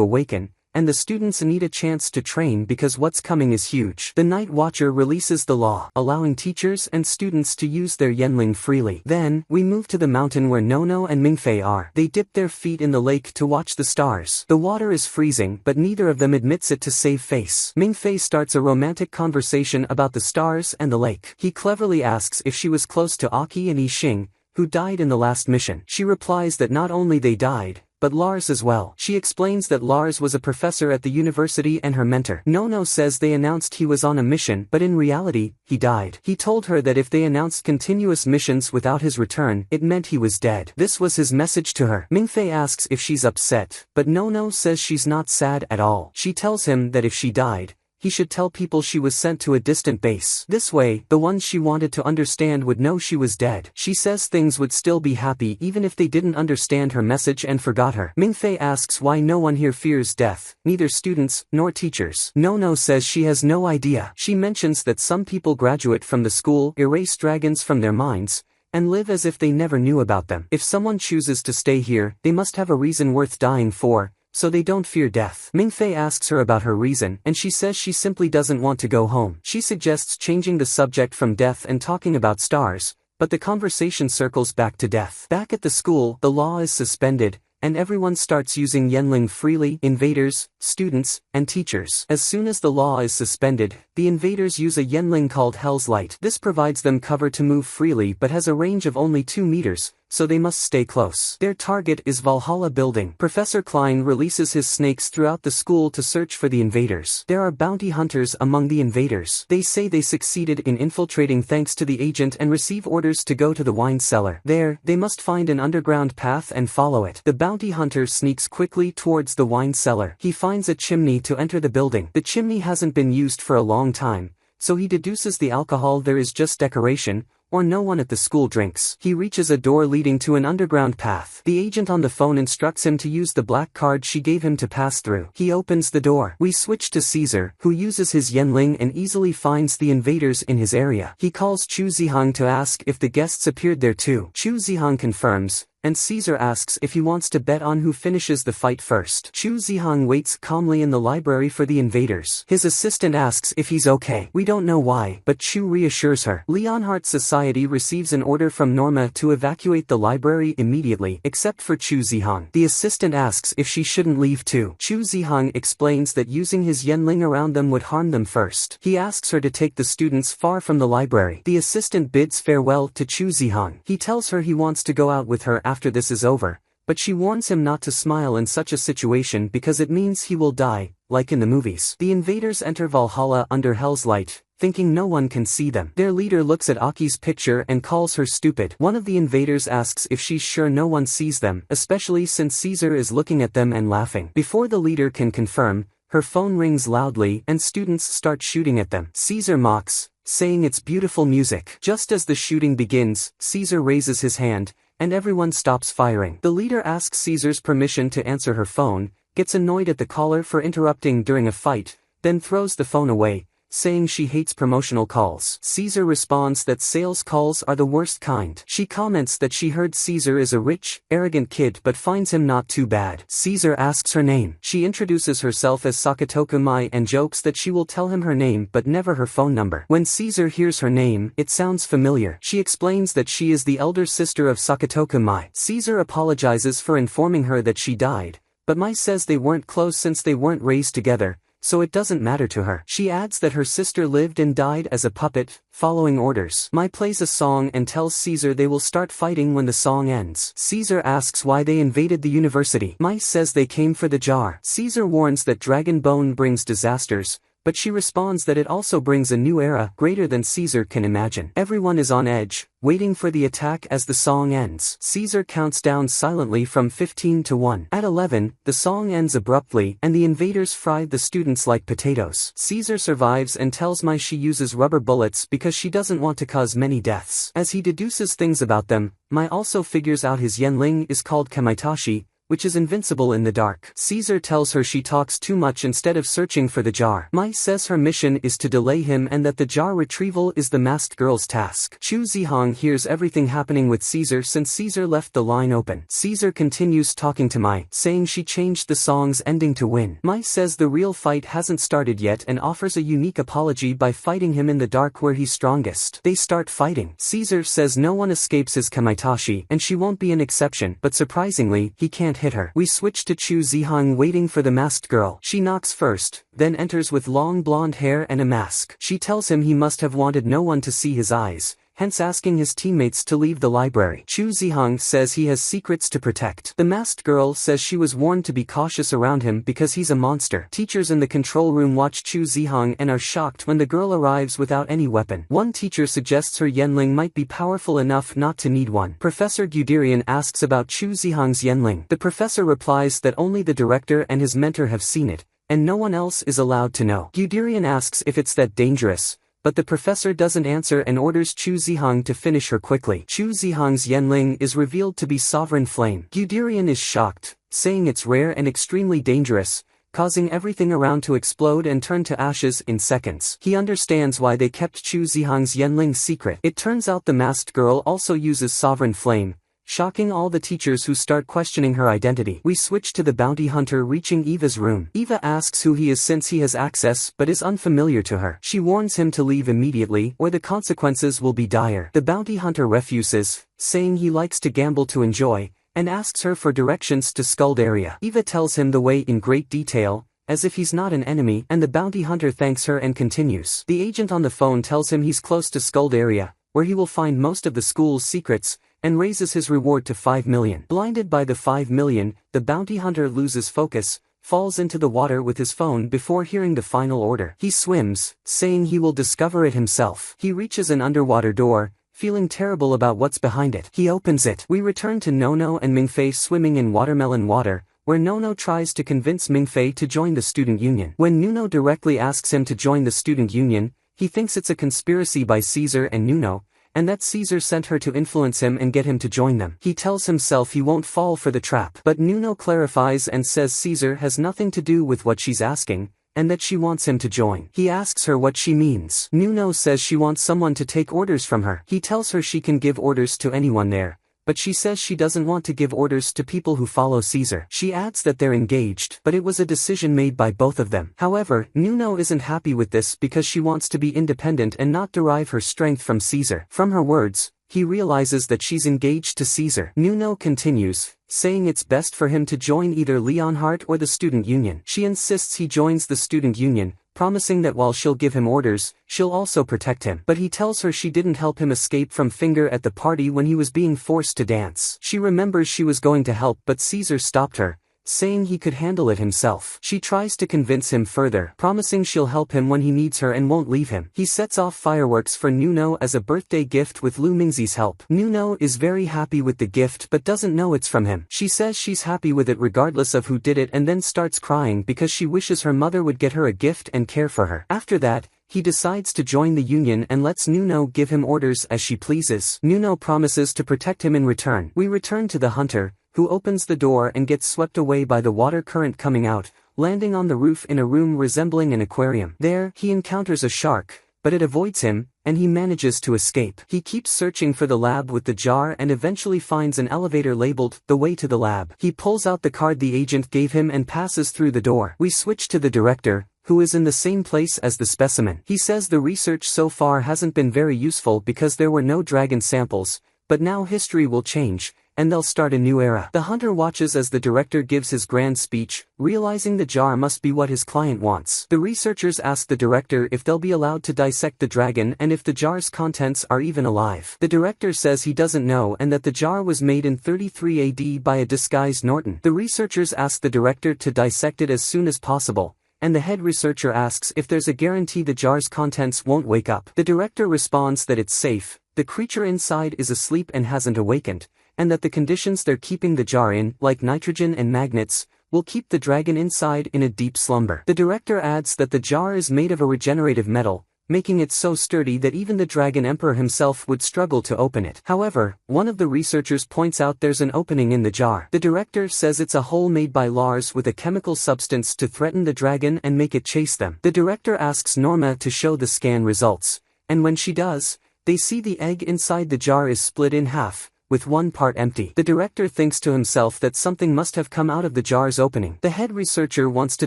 awaken, and the students need a chance to train because what's coming is huge. The Night Watcher releases the law, allowing teachers and students to use their Yanling freely. Then, we move to the mountain where Nono and Mingfei are. They dip their feet in the lake to watch the stars. The water is freezing, but neither of them admits it to save face. Mingfei starts a romantic conversation about the stars and the lake. He cleverly asks if she was close to Aki and Yixing, who died in the last mission. She replies that not only they died, but Lars as well. She explains that Lars was a professor at the university and her mentor. Nono says they announced he was on a mission, but in reality, he died. He told her that if they announced continuous missions without his return, it meant he was dead. This was his message to her. Mingfei asks if she's upset, but Nono says she's not sad at all. She tells him that if she died, he should tell people she was sent to a distant base. This way, the ones she wanted to understand would know she was dead. She says things would still be happy even if they didn't understand her message and forgot her. Mingfei asks why no one here fears death, neither students nor teachers. Nono says she has no idea. She mentions that some people graduate from the school, erase dragons from their minds, and live as if they never knew about them. If someone chooses to stay here, they must have a reason worth dying for, so they don't fear death. Mingfei asks her about her reason, and she says she simply doesn't want to go home. She suggests changing the subject from death and talking about stars, but the conversation circles back to death. Back at the school, the law is suspended, and everyone starts using Yanling freely, invaders, students, and teachers. As soon as the law is suspended, the invaders use a Yanling called Hell's Light. This provides them cover to move freely but has a range of only 2 meters, so they must stay close. Their target is Valhalla Building. Professor Klein releases his snakes throughout the school to search for the invaders. There are bounty hunters among the invaders. They say they succeeded in infiltrating thanks to the agent and receive orders to go to the wine cellar. There, they must find an underground path and follow it. The bounty hunter sneaks quickly towards the wine cellar. He finds a chimney to enter the building. The chimney hasn't been used for a long time, so he deduces the alcohol there is just decoration, or no one at the school drinks. He reaches a door leading to an underground path. The agent on the phone instructs him to use the black card she gave him to pass through. He opens the door. We switch to Caesar, who uses his Yanling and easily finds the invaders in his area. He calls Chu Zihang to ask if the guests appeared there too. Chu Zihang confirms, and Caesar asks if he wants to bet on who finishes the fight first. Chu Zihang waits calmly in the library for the invaders. His assistant asks if he's okay. We don't know why, but Chu reassures her. Leonhardt Society receives an order from Norma to evacuate the library immediately, except for Chu Zihang. The assistant asks if she shouldn't leave too. Chu Zihang explains that using his Yanling around them would harm them first. He asks her to take the students far from the library. The assistant bids farewell to Chu Zihang. He tells her he wants to go out with her after this is over, but she warns him not to smile in such a situation because it means he will die, like in the movies. The invaders enter Valhalla under Hell's Light, thinking no one can see them. Their leader looks at Aki's picture and calls her stupid. One of the invaders asks if she's sure no one sees them, especially since Caesar is looking at them and laughing. Before the leader can confirm, her phone rings loudly and students start shooting at them. Caesar mocks, saying it's beautiful music. Just as the shooting begins, Caesar raises his hand, and everyone stops firing. The leader asks Caesar's permission to answer her phone, gets annoyed at the caller for interrupting during a fight, then throws the phone away, saying she hates promotional calls. Caesar responds that sales calls are the worst kind. She comments that she heard Caesar is a rich, arrogant kid but finds him not too bad. Caesar asks her name. She introduces herself as Sakatoku Mai and jokes that she will tell him her name but never her phone number. When Caesar hears her name, it sounds familiar. She explains that she is the elder sister of Sakatoku Mai. Caesar apologizes for informing her that she died, but Mai says they weren't close since they weren't raised together, so it doesn't matter to her. She adds that her sister lived and died as a puppet, following orders. Mai plays a song and tells Caesar they will start fighting when the song ends. Caesar asks why they invaded the university. Mai says they came for the jar. Caesar warns that dragon bone brings disasters, but she responds that it also brings a new era greater than Caesar can imagine. Everyone is on edge, waiting for the attack as the song ends. Caesar counts down silently from 15 to 1. At 11, the song ends abruptly and the invaders fry the students like potatoes. Caesar survives and tells Mai she uses rubber bullets because she doesn't want to cause many deaths. As he deduces things about them, Mai also figures out his Yenling is called Kamaitashi, which is invincible in the dark. Caesar tells her she talks too much instead of searching for the jar. Mai says her mission is to delay him and that the jar retrieval is the masked girl's task. Chu Zihong hears everything happening with Caesar since Caesar left the line open. Caesar continues talking to Mai, saying she changed the song's ending to win. Mai says the real fight hasn't started yet and offers a unique apology by fighting him in the dark where he's strongest. They start fighting. Caesar says no one escapes his Kamaitashi and she won't be an exception, but surprisingly, he can't hit her. We switch to Chu Zihong waiting for the masked girl. She knocks first, then enters with long blonde hair and a mask. She tells him he must have wanted no one to see his eyes, hence asking his teammates to leave the library. Chu Zihong says he has secrets to protect. The masked girl says she was warned to be cautious around him because he's a monster. Teachers in the control room watch Chu Zihong and are shocked when the girl arrives without any weapon. One teacher suggests her Yenling might be powerful enough not to need one. Professor Guderian asks about Chu Zihong's Yenling. The professor replies that only the director and his mentor have seen it, and no one else is allowed to know. Guderian asks if it's that dangerous, but the professor doesn't answer and orders Chu Zihong to finish her quickly. Chu Zihong's Yenling is revealed to be Sovereign Flame. Guderian is shocked, saying it's rare and extremely dangerous, causing everything around to explode and turn to ashes in seconds. He understands why they kept Chu Zihong's Yenling secret. It turns out the masked girl also uses Sovereign Flame, shocking all the teachers who start questioning her identity. We switch to the bounty hunter reaching Eva's room. Eva asks who he is since he has access but is unfamiliar to her. She warns him to leave immediately or the consequences will be dire. The bounty hunter refuses, saying he likes to gamble to enjoy, and asks her for directions to Skuld area. Eva tells him the way in great detail, as if he's not an enemy, and the bounty hunter thanks her and continues. The agent on the phone tells him he's close to Skuld area, where he will find most of the school's secrets, and raises his reward to 5 million. Blinded by the 5 million, the bounty hunter loses focus, falls into the water with his phone before hearing the final order. He swims, saying he will discover it himself. He reaches an underwater door, feeling terrible about what's behind it. He opens it. We return to Nono and Mingfei swimming in watermelon water, where Nono tries to convince Mingfei to join the student union. When Nuno directly asks him to join the student union, he thinks it's a conspiracy by Caesar and Nuno, and that Caesar sent her to influence him and get him to join them. He tells himself he won't fall for the trap. But Nuno clarifies and says Caesar has nothing to do with what she's asking, and that she wants him to join. He asks her what she means. Nuno says she wants someone to take orders from her. He tells her she can give orders to anyone there, but she says she doesn't want to give orders to people who follow Caesar. She adds that they're engaged, but it was a decision made by both of them. However, Nuno isn't happy with this because she wants to be independent and not derive her strength from Caesar. From her words, he realizes that she's engaged to Caesar. Nuno continues, saying it's best for him to join either Leonhardt or the student union. She insists he joins the student union, promising that while she'll give him orders, she'll also protect him. But he tells her she didn't help him escape from Finger at the party when he was being forced to dance. She remembers she was going to help but Caesar stopped her, saying he could handle it himself. She tries to convince him further, promising she'll help him when he needs her and won't leave him. He sets off fireworks for Nuno as a birthday gift with Lu Mingzi's help. Nuno is very happy with the gift but doesn't know it's from him. She says she's happy with it regardless of who did it and then starts crying because she wishes her mother would get her a gift and care for her. After that, he decides to join the union and lets Nuno give him orders as she pleases. Nuno promises to protect him in return. We return to the hunter, who opens the door and gets swept away by the water current coming out, landing on the roof in a room resembling an aquarium. There, he encounters a shark, but it avoids him, and he manages to escape. He keeps searching for the lab with the jar and eventually finds an elevator labeled, "The Way to the Lab." He pulls out the card the agent gave him and passes through the door. We switch to the director, who is in the same place as the specimen. He says the research so far hasn't been very useful because there were no dragon samples, but now history will change, and they'll start a new era. The hunter watches as the director gives his grand speech, realizing the jar must be what his client wants. The researchers ask the director if they'll be allowed to dissect the dragon and if the jar's contents are even alive. The director says he doesn't know and that the jar was made in 33 AD by a disguised Norton. The researchers ask the director to dissect it as soon as possible, and the head researcher asks if there's a guarantee the jar's contents won't wake up. The director responds that it's safe, the creature inside is asleep and hasn't awakened, and that the conditions they're keeping the jar in, like nitrogen and magnets, will keep the dragon inside in a deep slumber. The director adds that the jar is made of a regenerative metal, making it so sturdy that even the Dragon Emperor himself would struggle to open it. However, one of the researchers points out there's an opening in the jar. The director says it's a hole made by Lars with a chemical substance to threaten the dragon and make it chase them. The director asks Norma to show the scan results, and when she does, they see the egg inside the jar is split in half, with one part empty. The director thinks to himself that something must have come out of the jar's opening. The head researcher wants to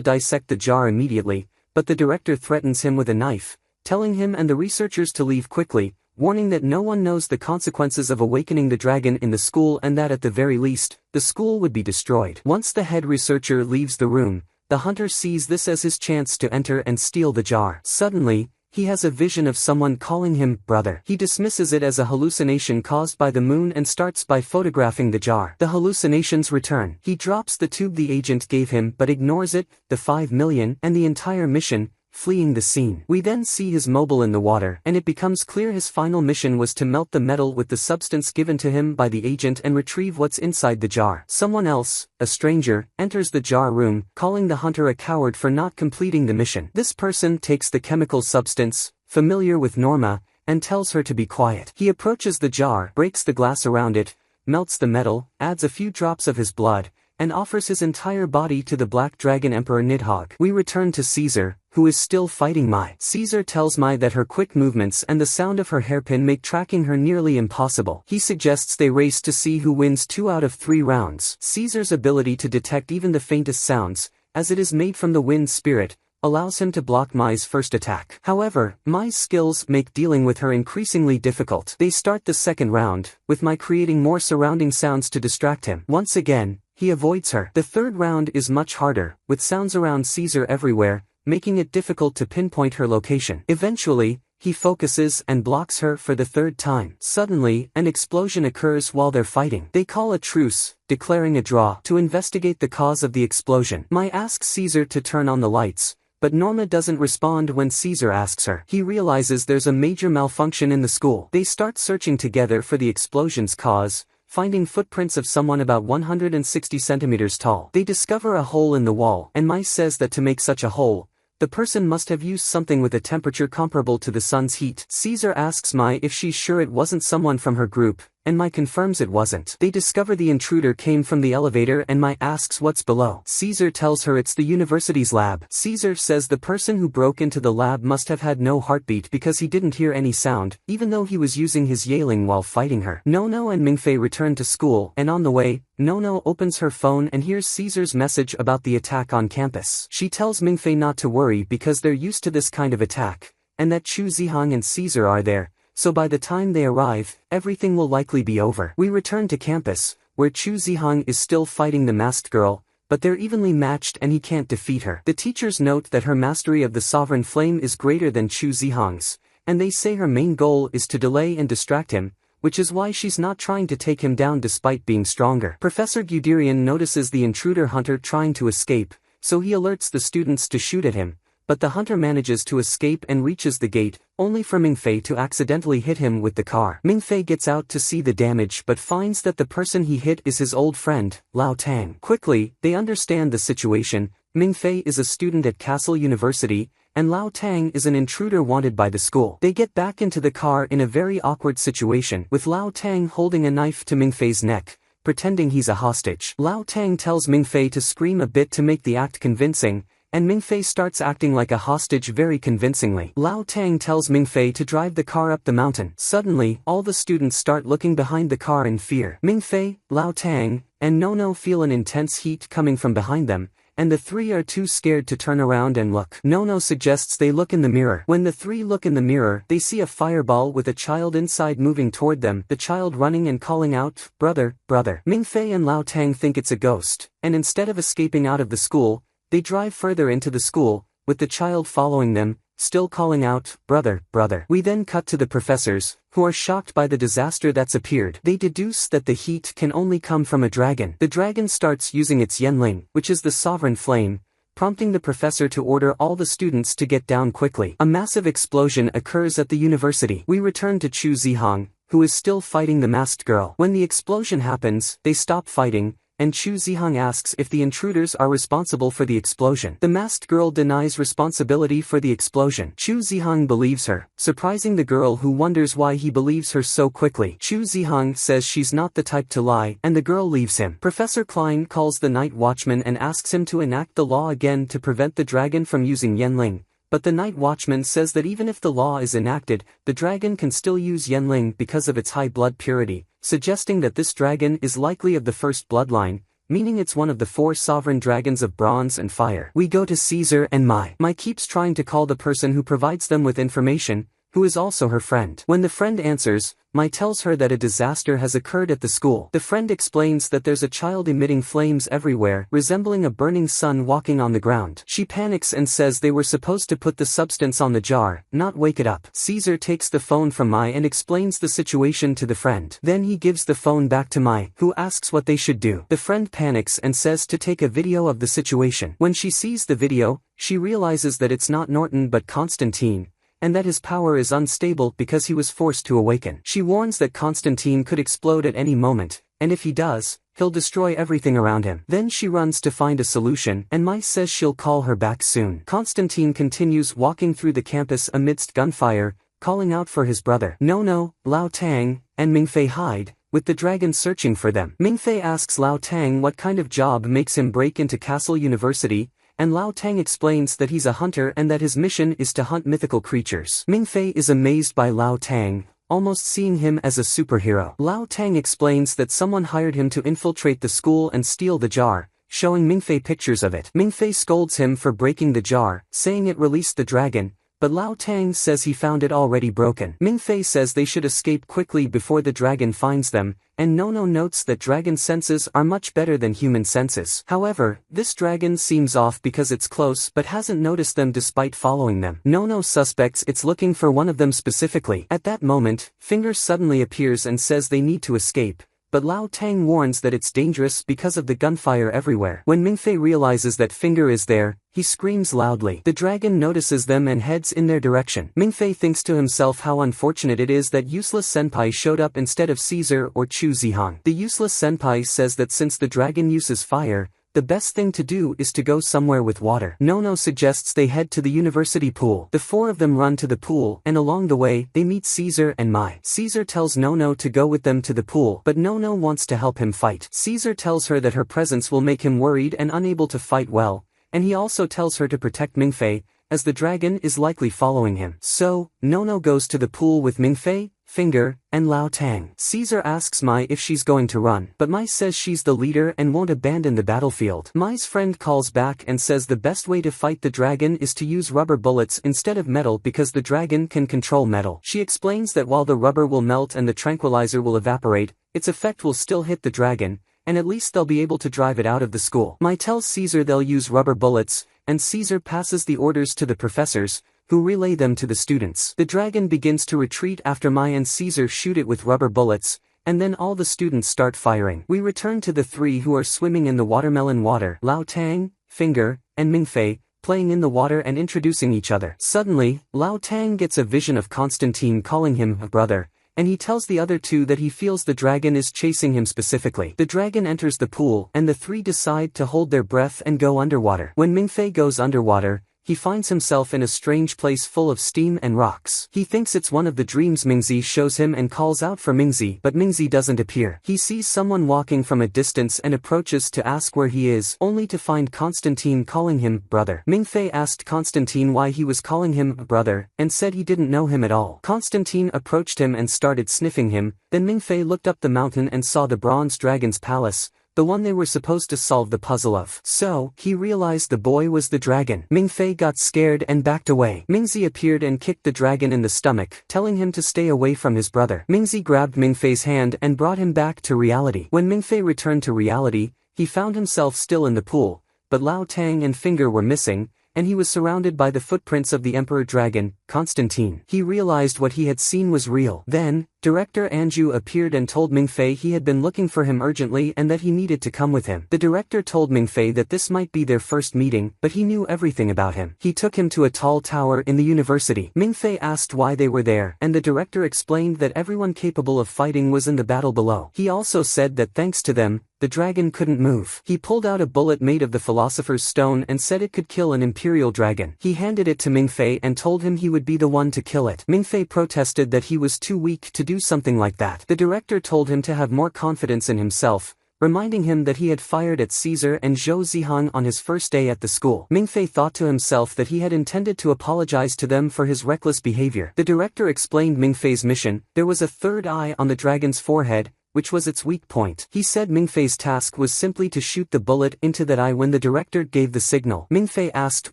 dissect the jar immediately, but the director threatens him with a knife, telling him and the researchers to leave quickly, warning that no one knows the consequences of awakening the dragon in the school and that at the very least, the school would be destroyed. Once the head researcher leaves the room, the hunter sees this as his chance to enter and steal the jar. Suddenly, he has a vision of someone calling him brother. He dismisses it as a hallucination caused by the moon and starts by photographing the jar. The hallucinations return. He drops the tube the agent gave him but ignores it, the 5 million, and the entire mission, fleeing the scene. We then see his mobile in the water, and it becomes clear his final mission was to melt the metal with the substance given to him by the agent and retrieve what's inside the jar. Someone else, a stranger, enters the jar room, calling the hunter a coward for not completing the mission. This person takes the chemical substance, familiar with Norma, and tells her to be quiet. He approaches the jar, breaks the glass around it, melts the metal, adds a few drops of his blood, and offers his entire body to the Black Dragon Emperor Nidhogg. We return to Caesar, who is still fighting Mai. Caesar tells Mai that her quick movements and the sound of her hairpin make tracking her nearly impossible. He suggests they race to see who wins 2 out of 3 rounds. Caesar's ability to detect even the faintest sounds, as it is made from the wind spirit, allows him to block Mai's first attack. However, Mai's skills make dealing with her increasingly difficult. They start the second round, with Mai creating more surrounding sounds to distract him. Once again, he avoids her. The third round is much harder, with sounds around Caesar everywhere, making it difficult to pinpoint her location. Eventually, he focuses and blocks her for the third time. Suddenly, an explosion occurs while they're fighting. They call a truce, declaring a draw. To investigate the cause of the explosion, Mai asks Caesar to turn on the lights, but Norma doesn't respond when Caesar asks her. He realizes there's a major malfunction in the school. They start searching together for the explosion's cause, finding footprints of someone about 160 centimeters tall. They discover a hole in the wall, and Mai says that to make such a hole, the person must have used something with a temperature comparable to the sun's heat. Caesar asks Mai if she's sure it wasn't someone from her group, and Mai confirms it wasn't. They discover the intruder came from the elevator and Mai asks what's below. Caesar tells her it's the university's lab. Caesar says the person who broke into the lab must have had no heartbeat because he didn't hear any sound, even though he was using his yailing while fighting her. Nono and Mingfei return to school, and on the way, Nono opens her phone and hears Caesar's message about the attack on campus. She tells Mingfei not to worry because they're used to this kind of attack, and that Chu Zihang and Caesar are there, so by the time they arrive, everything will likely be over. We return to campus, where Chu Zihang is still fighting the masked girl, but they're evenly matched and he can't defeat her. The teachers note that her mastery of the Sovereign Flame is greater than Chu Zihang's, and they say her main goal is to delay and distract him, which is why she's not trying to take him down despite being stronger. Professor Guderian notices the intruder hunter trying to escape, so he alerts the students to shoot at him, but the hunter manages to escape and reaches the gate, only for Mingfei to accidentally hit him with the car. Mingfei gets out to see the damage but finds that the person he hit is his old friend, Lao Tang. Quickly, they understand the situation. Mingfei is a student at Castle University, and Lao Tang is an intruder wanted by the school. They get back into the car in a very awkward situation, with Lao Tang holding a knife to Mingfei's neck, pretending he's a hostage. Lao Tang tells Mingfei to scream a bit to make the act convincing, and Mingfei starts acting like a hostage very convincingly. Lao Tang tells Mingfei to drive the car up the mountain. Suddenly, all the students start looking behind the car in fear. Mingfei, Lao Tang, and Nono feel an intense heat coming from behind them, and the three are too scared to turn around and look. Nono suggests they look in the mirror. When the three look in the mirror, they see a fireball with a child inside moving toward them, the child running and calling out, "Brother, brother." Mingfei and Lao Tang think it's a ghost, and instead of escaping out of the school, they drive further into the school, with the child following them, still calling out, "Brother, brother." We then cut to the professors, who are shocked by the disaster that's appeared. They deduce that the heat can only come from a dragon. The dragon starts using its Yanling, which is the sovereign flame, prompting the professor to order all the students to get down quickly. A massive explosion occurs at the university. We return to Chu Zihong, who is still fighting the masked girl. When the explosion happens, they stop fighting, and Chu Zihong asks if the intruders are responsible for the explosion. The masked girl denies responsibility for the explosion. Chu Zihong believes her, surprising the girl, who wonders why he believes her so quickly. Chu Zihong says she's not the type to lie, and the girl leaves him. Professor Klein calls the night watchman and asks him to enact the law again to prevent the dragon from using Yanling. But the night watchman says that even if the law is enacted, the dragon can still use Yanling because of its high blood purity, suggesting that this dragon is likely of the first bloodline, meaning it's one of the 4 sovereign dragons of bronze and fire. We go to Caesar and Mai. Mai keeps trying to call the person who provides them with information, who is also her friend. When the friend answers, Mai tells her that a disaster has occurred at the school. The friend explains that there's a child emitting flames everywhere, resembling a burning sun walking on the ground. She panics and says they were supposed to put the substance on the jar, not wake it up. Caesar takes the phone from Mai and explains the situation to the friend. Then he gives the phone back to Mai, who asks what they should do. The friend panics and says to take a video of the situation. When she sees the video, she realizes that it's not Norton but Constantine, and that his power is unstable because he was forced to awaken. She warns that Constantine could explode at any moment, and if he does, he'll destroy everything around him. Then she runs to find a solution, and Mai says she'll call her back soon. Constantine continues walking through the campus amidst gunfire, calling out for his brother. Nono, Lao Tang, and Mingfei hide, with the dragon searching for them. Mingfei asks Lao Tang what kind of job makes him break into Castle University, and Lao Tang explains that he's a hunter and that his mission is to hunt mythical creatures. Mingfei is amazed by Lao Tang, almost seeing him as a superhero. Lao Tang explains that someone hired him to infiltrate the school and steal the jar, showing Mingfei pictures of it. Mingfei scolds him for breaking the jar, saying it released the dragon, but Lao Tang says he found it already broken. Mingfei says they should escape quickly before the dragon finds them, and Nono notes that dragon senses are much better than human senses. However, this dragon seems off because it's close but hasn't noticed them despite following them. Nono suspects it's looking for one of them specifically. At that moment, Finger suddenly appears and says they need to escape, but Lao Tang warns that it's dangerous because of the gunfire everywhere. When Mingfei realizes that Finger is there, he screams loudly. The dragon notices them and heads in their direction. Mingfei thinks to himself how unfortunate it is that useless senpai showed up instead of Caesar or Chu Zihong. The useless senpai says that since the dragon uses fire, the best thing to do is to go somewhere with water. Nono suggests they head to the university pool. The 4 of them run to the pool, and along the way, they meet Caesar and Mai. Caesar tells Nono to go with them to the pool, but Nono wants to help him fight. Caesar tells her that her presence will make him worried and unable to fight well, and he also tells her to protect Mingfei, as the dragon is likely following him. So, Nono goes to the pool with Mingfei, Finger, and Lao Tang. Caesar asks Mai if she's going to run, but Mai says she's the leader and won't abandon the battlefield. Mai's friend calls back and says the best way to fight the dragon is to use rubber bullets instead of metal because the dragon can control metal. She explains that while the rubber will melt and the tranquilizer will evaporate, its effect will still hit the dragon, and at least they'll be able to drive it out of the school. Mai tells Caesar they'll use rubber bullets, and Caesar passes the orders to the professors, who relay them to the students. The dragon begins to retreat after Mai and Caesar shoot it with rubber bullets, and then all the students start firing. We return to the 3 who are swimming in the watermelon water. Lao Tang, Finger, and Mingfei, playing in the water and introducing each other. Suddenly, Lao Tang gets a vision of Constantine calling him a brother, and he tells the other 2 that he feels the dragon is chasing him specifically. The dragon enters the pool, and the 3 decide to hold their breath and go underwater. When Mingfei goes underwater, he finds himself in a strange place full of steam and rocks. He thinks it's one of the dreams Mingzi shows him and calls out for Mingzi, but Mingzi doesn't appear. He sees someone walking from a distance and approaches to ask where he is, only to find Constantine calling him brother. Mingfei asked Constantine why he was calling him brother, and said he didn't know him at all. Constantine approached him and started sniffing him, then Mingfei looked up the mountain and saw the bronze dragon's palace, the one they were supposed to solve the puzzle of. So, he realized the boy was the dragon. Mingfei got scared and backed away. Mingzi appeared and kicked the dragon in the stomach, telling him to stay away from his brother. Mingzi grabbed Mingfei's hand and brought him back to reality. When Mingfei returned to reality, he found himself still in the pool, but Lao Tang and Finger were missing, and he was surrounded by the footprints of the Emperor Dragon, Constantine. He realized what he had seen was real. Then, Director Anju appeared and told Mingfei he had been looking for him urgently and that he needed to come with him. The director told Mingfei that this might be their first meeting, but he knew everything about him. He took him to a tall tower in the university. Mingfei asked why they were there, and the director explained that everyone capable of fighting was in the battle below. He also said that thanks to them, the dragon couldn't move. He pulled out a bullet made of the Philosopher's Stone and said it could kill an imperial dragon. He handed it to Mingfei and told him he would be the one to kill it. Mingfei protested that he was too weak to do something like that. The director told him to have more confidence in himself, reminding him that he had fired at Caesar and Zhou Zihang on his first day at the school. Mingfei thought to himself that he had intended to apologize to them for his reckless behavior. The director explained Mingfei's mission. There was a third eye on the dragon's forehead, which was its weak point. He said Mingfei's task was simply to shoot the bullet into that eye when the director gave the signal. Mingfei asked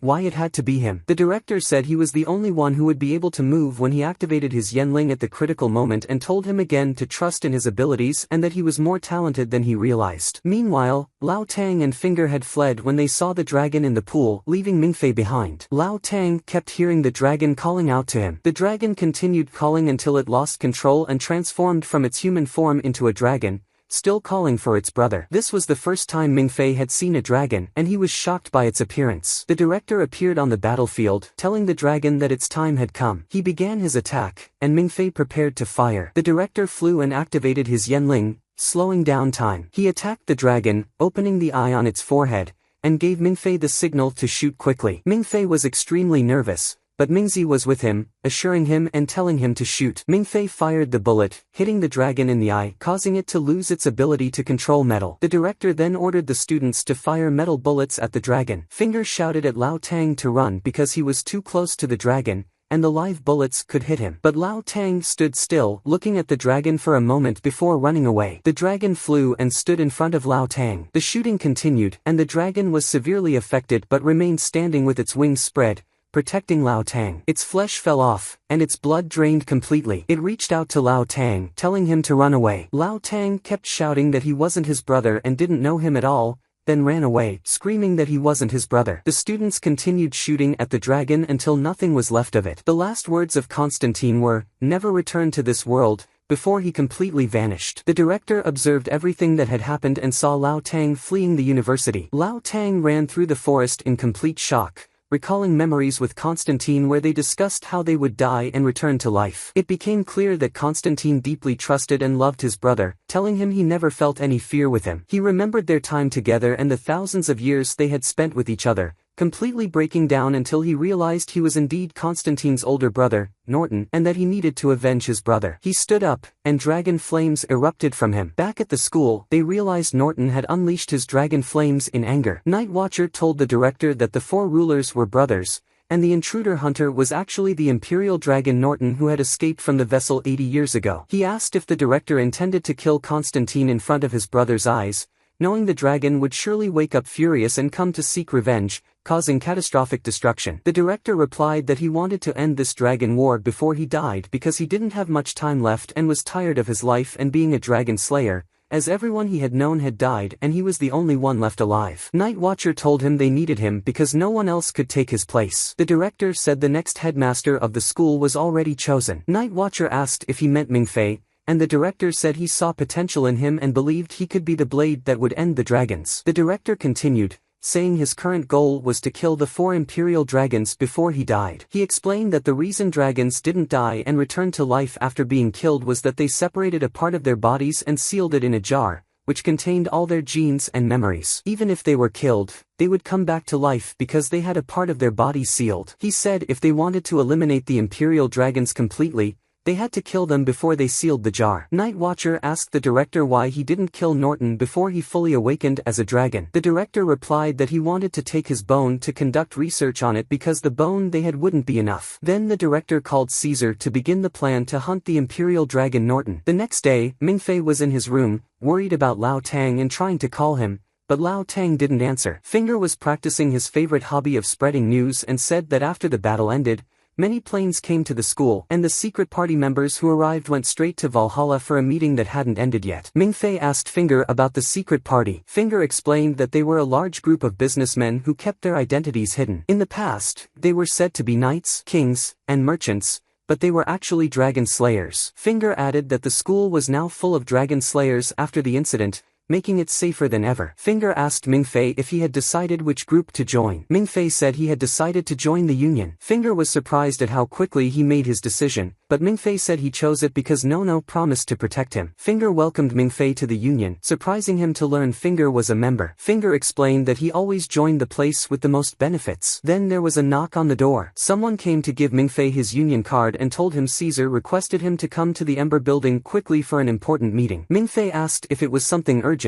why it had to be him. The director said he was the only one who would be able to move when he activated his Yanling at the critical moment and told him again to trust in his abilities and that he was more talented than he realized. Meanwhile, Lao Tang and Finger had fled when they saw the dragon in the pool, leaving Mingfei behind. Lao Tang kept hearing the dragon calling out to him. The dragon continued calling until it lost control and transformed from its human form into a dragon, still calling for its brother. This was the first time Mingfei had seen a dragon, and he was shocked by its appearance. The director appeared on the battlefield, telling the dragon that its time had come. He began his attack, and Mingfei prepared to fire. The director flew and activated his Yanling, slowing down time. He attacked the dragon, opening the eye on its forehead, and gave Mingfei the signal to shoot quickly. Mingfei was extremely nervous, but Mingzi was with him, assuring him and telling him to shoot. Mingfei fired the bullet, hitting the dragon in the eye, causing it to lose its ability to control metal. The director then ordered the students to fire metal bullets at the dragon. Finger shouted at Lao Tang to run because he was too close to the dragon, and the live bullets could hit him. But Lao Tang stood still, looking at the dragon for a moment before running away. The dragon flew and stood in front of Lao Tang. The shooting continued, and the dragon was severely affected but remained standing with its wings spread, protecting Lao Tang. Its flesh fell off, and its blood drained completely. It reached out to Lao Tang, telling him to run away. Lao Tang kept shouting that he wasn't his brother and didn't know him at all, then ran away, screaming that he wasn't his brother. The students continued shooting at the dragon until nothing was left of it. The last words of Constantine were, "Never return to this world," before he completely vanished. The director observed everything that had happened and saw Lao Tang fleeing the university. Lao Tang ran through the forest in complete shock, recalling memories with Constantine where they discussed how they would die and return to life. It became clear that Constantine deeply trusted and loved his brother, telling him he never felt any fear with him. He remembered their time together and the thousands of years they had spent with each other, completely breaking down until he realized he was indeed Constantine's older brother, Norton, and that he needed to avenge his brother. He stood up, and dragon flames erupted from him. Back at the school, they realized Norton had unleashed his dragon flames in anger. Night Watcher told the director that the four rulers were brothers, and the intruder hunter was actually the Imperial Dragon Norton who had escaped from the vessel 80 years ago. He asked if the director intended to kill Constantine in front of his brother's eyes, knowing the dragon would surely wake up furious and come to seek revenge, causing catastrophic destruction. The director replied that he wanted to end this dragon war before he died because he didn't have much time left and was tired of his life and being a dragon slayer, as everyone he had known had died and he was the only one left alive. Night Watcher told him they needed him because no one else could take his place. The director said the next headmaster of the school was already chosen. Night Watcher asked if he meant Mingfei, and the director said he saw potential in him and believed he could be the blade that would end the dragons. The director continued, saying his current goal was to kill the 4 imperial dragons before he died. He explained that the reason dragons didn't die and returned to life after being killed was that they separated a part of their bodies and sealed it in a jar, which contained all their genes and memories. Even if they were killed, they would come back to life because they had a part of their body sealed. He said if they wanted to eliminate the imperial dragons completely, They had to kill them before they sealed the jar. Night Watcher asked the director why he didn't kill Norton before he fully awakened as a dragon. The director replied that he wanted to take his bone to conduct research on it because the bone they had wouldn't be enough. Then the director called Caesar to begin the plan to hunt the imperial dragon Norton. The next day, Mingfei was in his room, worried about Lao Tang and trying to call him, but Lao Tang didn't answer. Finger was practicing his favorite hobby of spreading news and said that after the battle ended, many planes came to the school, and the secret party members who arrived went straight to Valhalla for a meeting that hadn't ended yet. Mingfei asked Finger about the secret party. Finger explained that they were a large group of businessmen who kept their identities hidden. In the past, they were said to be knights, kings, and merchants, but they were actually dragon slayers. Finger added that the school was now full of dragon slayers after the incident, making it safer than ever. Finger asked Mingfei if he had decided which group to join. Mingfei said he had decided to join the union. Finger was surprised at how quickly he made his decision, but Mingfei said he chose it because Nono promised to protect him. Finger welcomed Mingfei to the union, surprising him to learn Finger was a member. Finger explained that he always joined the place with the most benefits. Then there was a knock on the door. Someone came to give Mingfei his union card and told him Caesar requested him to come to the Ember building quickly for an important meeting. Mingfei asked if it was something urgent,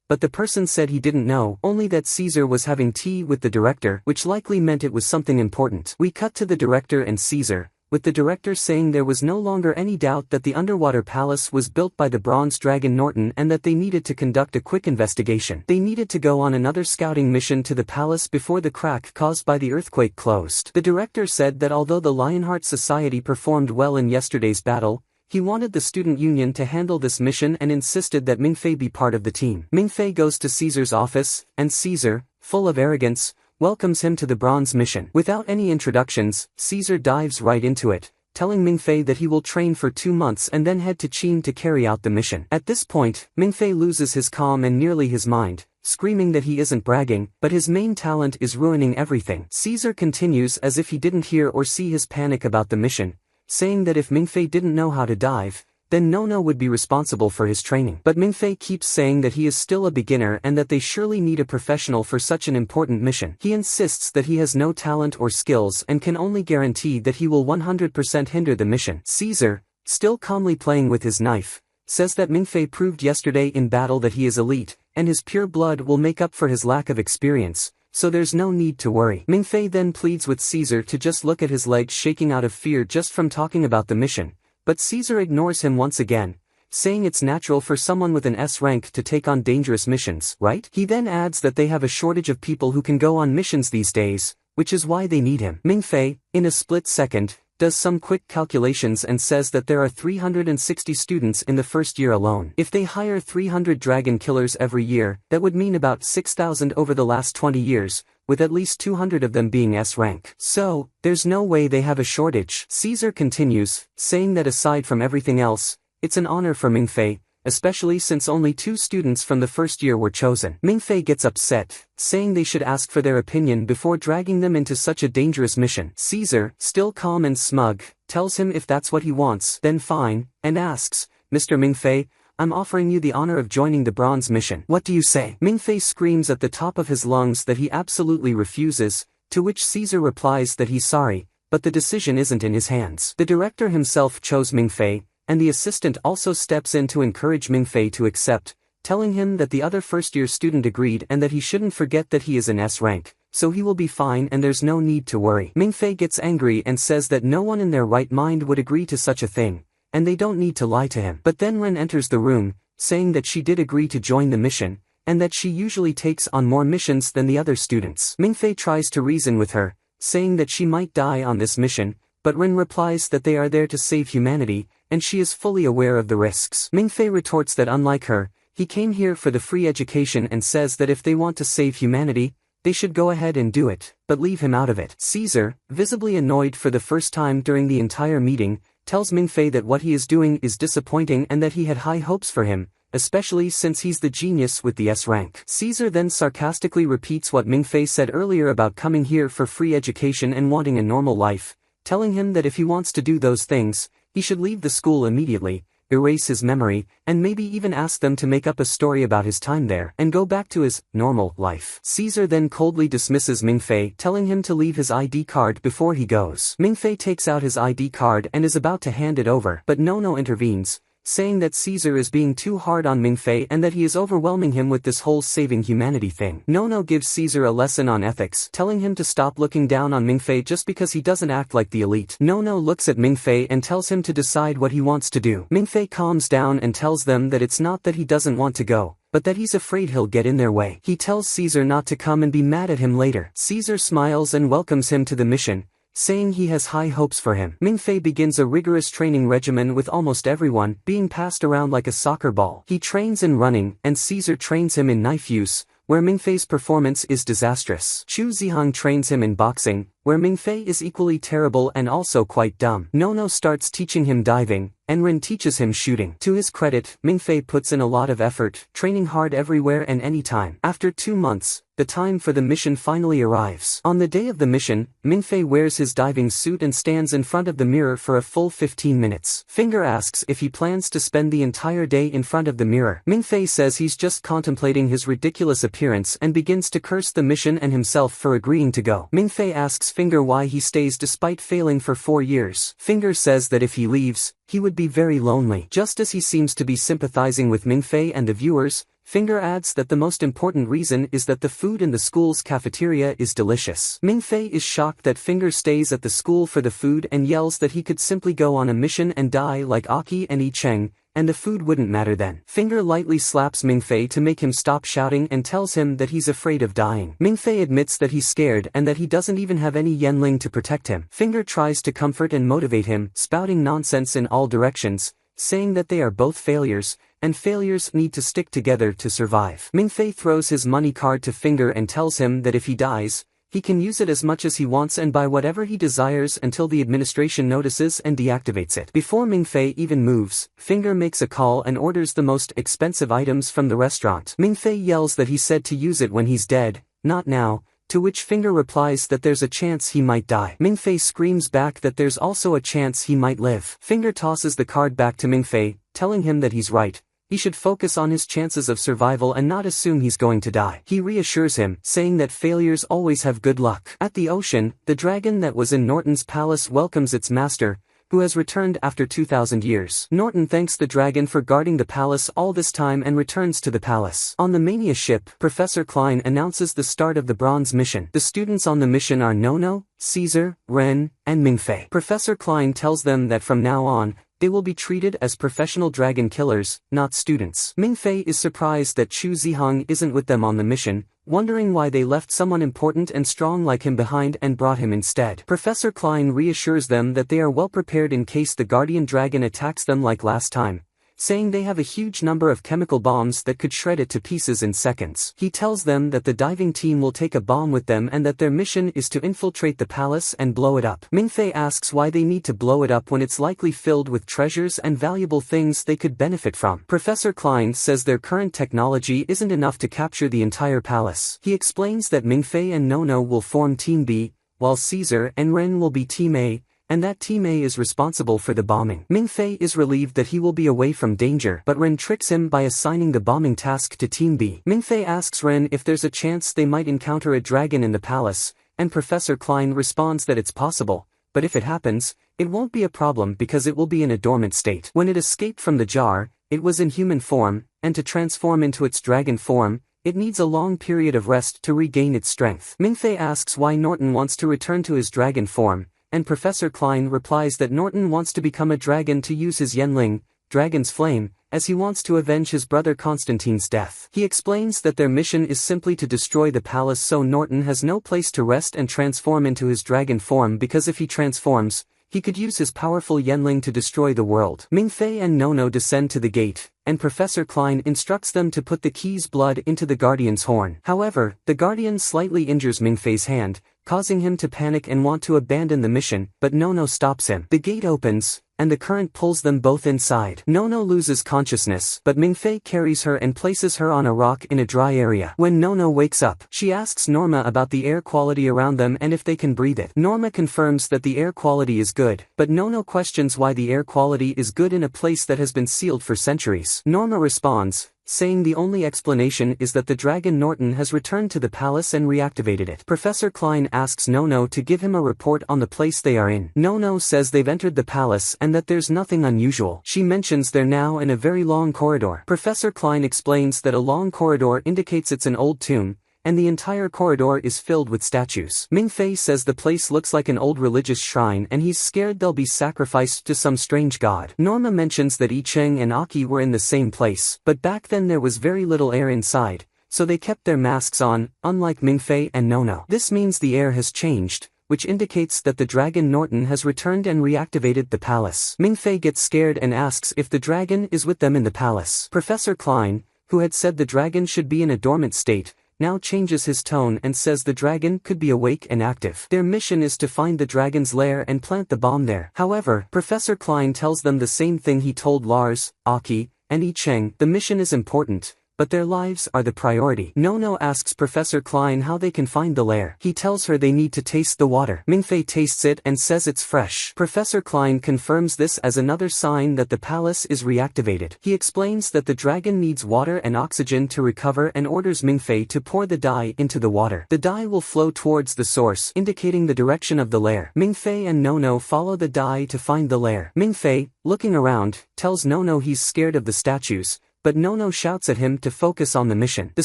but the person said he didn't know, only that Caesar was having tea with the director, which likely meant it was something important. We cut to the director and Caesar, with the director saying there was no longer any doubt that the underwater palace was built by the bronze dragon Norton and that they needed to conduct a quick investigation. They needed to go on another scouting mission to the palace before the crack caused by the earthquake closed. The director said that although the Lionheart Society performed well in yesterday's battle, he wanted the student union to handle this mission and insisted that Mingfei be part of the team. Mingfei goes to Caesar's office, and Caesar, full of arrogance, welcomes him to the bronze mission. Without any introductions, Caesar dives right into it, telling Mingfei that he will train for 2 months and then head to Qin to carry out the mission. At this point, Mingfei loses his calm and nearly his mind, screaming that he isn't bragging, but his main talent is ruining everything. Caesar continues as if he didn't hear or see his panic about the mission, saying that if Mingfei didn't know how to dive, then Nono would be responsible for his training. But Mingfei keeps saying that he is still a beginner and that they surely need a professional for such an important mission. He insists that he has no talent or skills and can only guarantee that he will 100% hinder the mission. Caesar, still calmly playing with his knife, says that Mingfei proved yesterday in battle that he is elite, and his pure blood will make up for his lack of experience, so there's no need to worry. Mingfei then pleads with Caesar to just look at his legs shaking out of fear just from talking about the mission, but Caesar ignores him once again, saying it's natural for someone with an S rank to take on dangerous missions, right? He then adds that they have a shortage of people who can go on missions these days, which is why they need him. Mingfei, in a split second, does some quick calculations and says that there are 360 students in the first year alone. If they hire 300 dragon killers every year, that would mean about 6,000 over the last 20 years, with at least 200 of them being S rank. So, there's no way they have a shortage. Caesar continues, saying that aside from everything else, it's an honor for Mingfei, especially since only 2 students from the first year were chosen. Mingfei gets upset, saying they should ask for their opinion before dragging them into such a dangerous mission. Caesar, still calm and smug, tells him if that's what he wants, then fine, and asks, Mr. Mingfei, I'm offering you the honor of joining the bronze mission. What do you say? Mingfei screams at the top of his lungs that he absolutely refuses, to which Caesar replies that he's sorry, but the decision isn't in his hands. The director himself chose Mingfei, and the assistant also steps in to encourage Mingfei to accept, telling him that the other first-year student agreed and that he shouldn't forget that he is an S rank, so he will be fine and there's no need to worry. Mingfei gets angry and says that no one in their right mind would agree to such a thing, and they don't need to lie to him. But then Ren enters the room, saying that she did agree to join the mission, and that she usually takes on more missions than the other students. Mingfei tries to reason with her, saying that she might die on this mission, but Ren replies that they are there to save humanity, and she is fully aware of the risks. Mingfei retorts that unlike her, he came here for the free education and says that if they want to save humanity, they should go ahead and do it, but leave him out of it. Caesar, visibly annoyed for the first time during the entire meeting, tells Mingfei that what he is doing is disappointing and that he had high hopes for him, especially since he's the genius with the S rank. Caesar then sarcastically repeats what Mingfei said earlier about coming here for free education and wanting a normal life, telling him that if he wants to do those things, he should leave the school immediately, erase his memory, and maybe even ask them to make up a story about his time there and go back to his normal life. Caesar then coldly dismisses Mingfei, telling him to leave his ID card before he goes. Mingfei takes out his ID card and is about to hand it over, but Nono intervenes, saying that Caesar is being too hard on Mingfei and that he is overwhelming him with this whole saving humanity thing. Nono gives Caesar a lesson on ethics, telling him to stop looking down on Mingfei just because he doesn't act like the elite. Nono looks at Mingfei and tells him to decide what he wants to do. Mingfei calms down and tells them that it's not that he doesn't want to go, but that he's afraid he'll get in their way. He tells Caesar not to come and be mad at him later. Caesar smiles and welcomes him to the mission, saying he has high hopes for him. Mingfei begins a rigorous training regimen with almost everyone being passed around like a soccer ball. He trains in running, and Caesar trains him in knife use, where Mingfei's performance is disastrous. Chu Zihang trains him in boxing, where Mingfei is equally terrible and also quite dumb. Nono starts teaching him diving, and Ren teaches him shooting. To his credit, Mingfei puts in a lot of effort, training hard everywhere and anytime. After 2 months, the time for the mission finally arrives. On the day of the mission, Mingfei wears his diving suit and stands in front of the mirror for a full 15 minutes. Finger asks if he plans to spend the entire day in front of the mirror. Mingfei says he's just contemplating his ridiculous appearance and begins to curse the mission and himself for agreeing to go. Mingfei asks Finger why he stays despite failing for 4 years. Finger says that if he leaves, he would be very lonely. Just as he seems to be sympathizing with Mingfei and the viewers, Finger adds that the most important reason is that the food in the school's cafeteria is delicious. Mingfei is shocked that Finger stays at the school for the food and yells that he could simply go on a mission and die like Aki and Yi Cheng, and the food wouldn't matter then. Finger lightly slaps Mingfei to make him stop shouting and tells him that he's afraid of dying. Mingfei admits that he's scared and that he doesn't even have any Yanling to protect him. Finger tries to comfort and motivate him, spouting nonsense in all directions, saying that they are both failures, and failures need to stick together to survive. Mingfei throws his money card to Finger and tells him that if he dies, he can use it as much as he wants and buy whatever he desires until the administration notices and deactivates it. Before Mingfei even moves, Finger makes a call and orders the most expensive items from the restaurant. Mingfei yells that he said to use it when he's dead, not now, to which Finger replies that there's a chance he might die. Mingfei screams back that there's also a chance he might live. Finger tosses the card back to Mingfei, telling him that he's right. He should focus on his chances of survival and not assume he's going to die. He reassures him, saying that failures always have good luck. At the ocean, the dragon that was in Norton's palace welcomes its master, who has returned after 2,000 years. Norton thanks the dragon for guarding the palace all this time and returns to the palace. On the Mania ship, Professor Klein announces the start of the Bronze mission. The students on the mission are Nono, Caesar, Ren, and Mingfei. Professor Klein tells them that from now on, they will be treated as professional dragon killers, not students. Mingfei is surprised that Chu Zihang isn't with them on the mission, wondering why they left someone important and strong like him behind and brought him instead. Professor Klein reassures them that they are well prepared in case the guardian dragon attacks them like last time, saying they have a huge number of chemical bombs that could shred it to pieces in seconds. He tells them that the diving team will take a bomb with them and that their mission is to infiltrate the palace and blow it up. Mingfei asks why they need to blow it up when it's likely filled with treasures and valuable things they could benefit from. Professor Klein says their current technology isn't enough to capture the entire palace. He explains that Mingfei and Nono will form Team B, while Caesar and Ren will be Team A, and that Team A is responsible for the bombing. Mingfei is relieved that he will be away from danger, but Ren tricks him by assigning the bombing task to Team B. Mingfei asks Ren if there's a chance they might encounter a dragon in the palace, and Professor Klein responds that it's possible, but if it happens, it won't be a problem because it will be in a dormant state. When it escaped from the jar, it was in human form, and to transform into its dragon form, it needs a long period of rest to regain its strength. Mingfei asks why Norton wants to return to his dragon form, and Professor Klein replies that Norton wants to become a dragon to use his Yanling, dragon's flame, as he wants to avenge his brother Constantine's death. He explains that their mission is simply to destroy the palace so Norton has no place to rest and transform into his dragon form because if he transforms, he could use his powerful Yanling to destroy the world. Mingfei and Nono descend to the gate, and Professor Klein instructs them to put the key's blood into the Guardian's horn. However, the Guardian slightly injures Mingfei's hand, causing him to panic and want to abandon the mission, but Nono stops him. The gate opens, and the current pulls them both inside. Nono loses consciousness, but Mingfei carries her and places her on a rock in a dry area. When Nono wakes up, she asks Norma about the air quality around them and if they can breathe it. Norma confirms that the air quality is good, but Nono questions why the air quality is good in a place that has been sealed for centuries. Norma responds, saying the only explanation is that the dragon Norton has returned to the palace and reactivated it. Professor Klein asks Nono to give him a report on the place they are in. Nono says they've entered the palace and that there's nothing unusual. She mentions they're now in a very long corridor. Professor Klein explains that a long corridor indicates it's an old tomb, and the entire corridor is filled with statues. Mingfei says the place looks like an old religious shrine and he's scared they'll be sacrificed to some strange god. Norma mentions that Yi Cheng and Aki were in the same place, but back then there was very little air inside, so they kept their masks on, unlike Mingfei and Nono. This means the air has changed, which indicates that the dragon Norton has returned and reactivated the palace. Mingfei gets scared and asks if the dragon is with them in the palace. Professor Klein, who had said the dragon should be in a dormant state, now changes his tone and says the dragon could be awake and active. Their mission is to find the dragon's lair and plant the bomb there. However, Professor Klein tells them the same thing he told Lars, Aki, and Yi Cheng. The mission is important, but their lives are the priority. Nono asks Professor Klein how they can find the lair. He tells her they need to taste the water. Mingfei tastes it and says it's fresh. Professor Klein confirms this as another sign that the palace is reactivated. He explains that the dragon needs water and oxygen to recover and orders Mingfei to pour the dye into the water. The dye will flow towards the source, indicating the direction of the lair. Mingfei and Nono follow the dye to find the lair. Mingfei, looking around, tells Nono he's scared of the statues, but Nono shouts at him to focus on the mission. The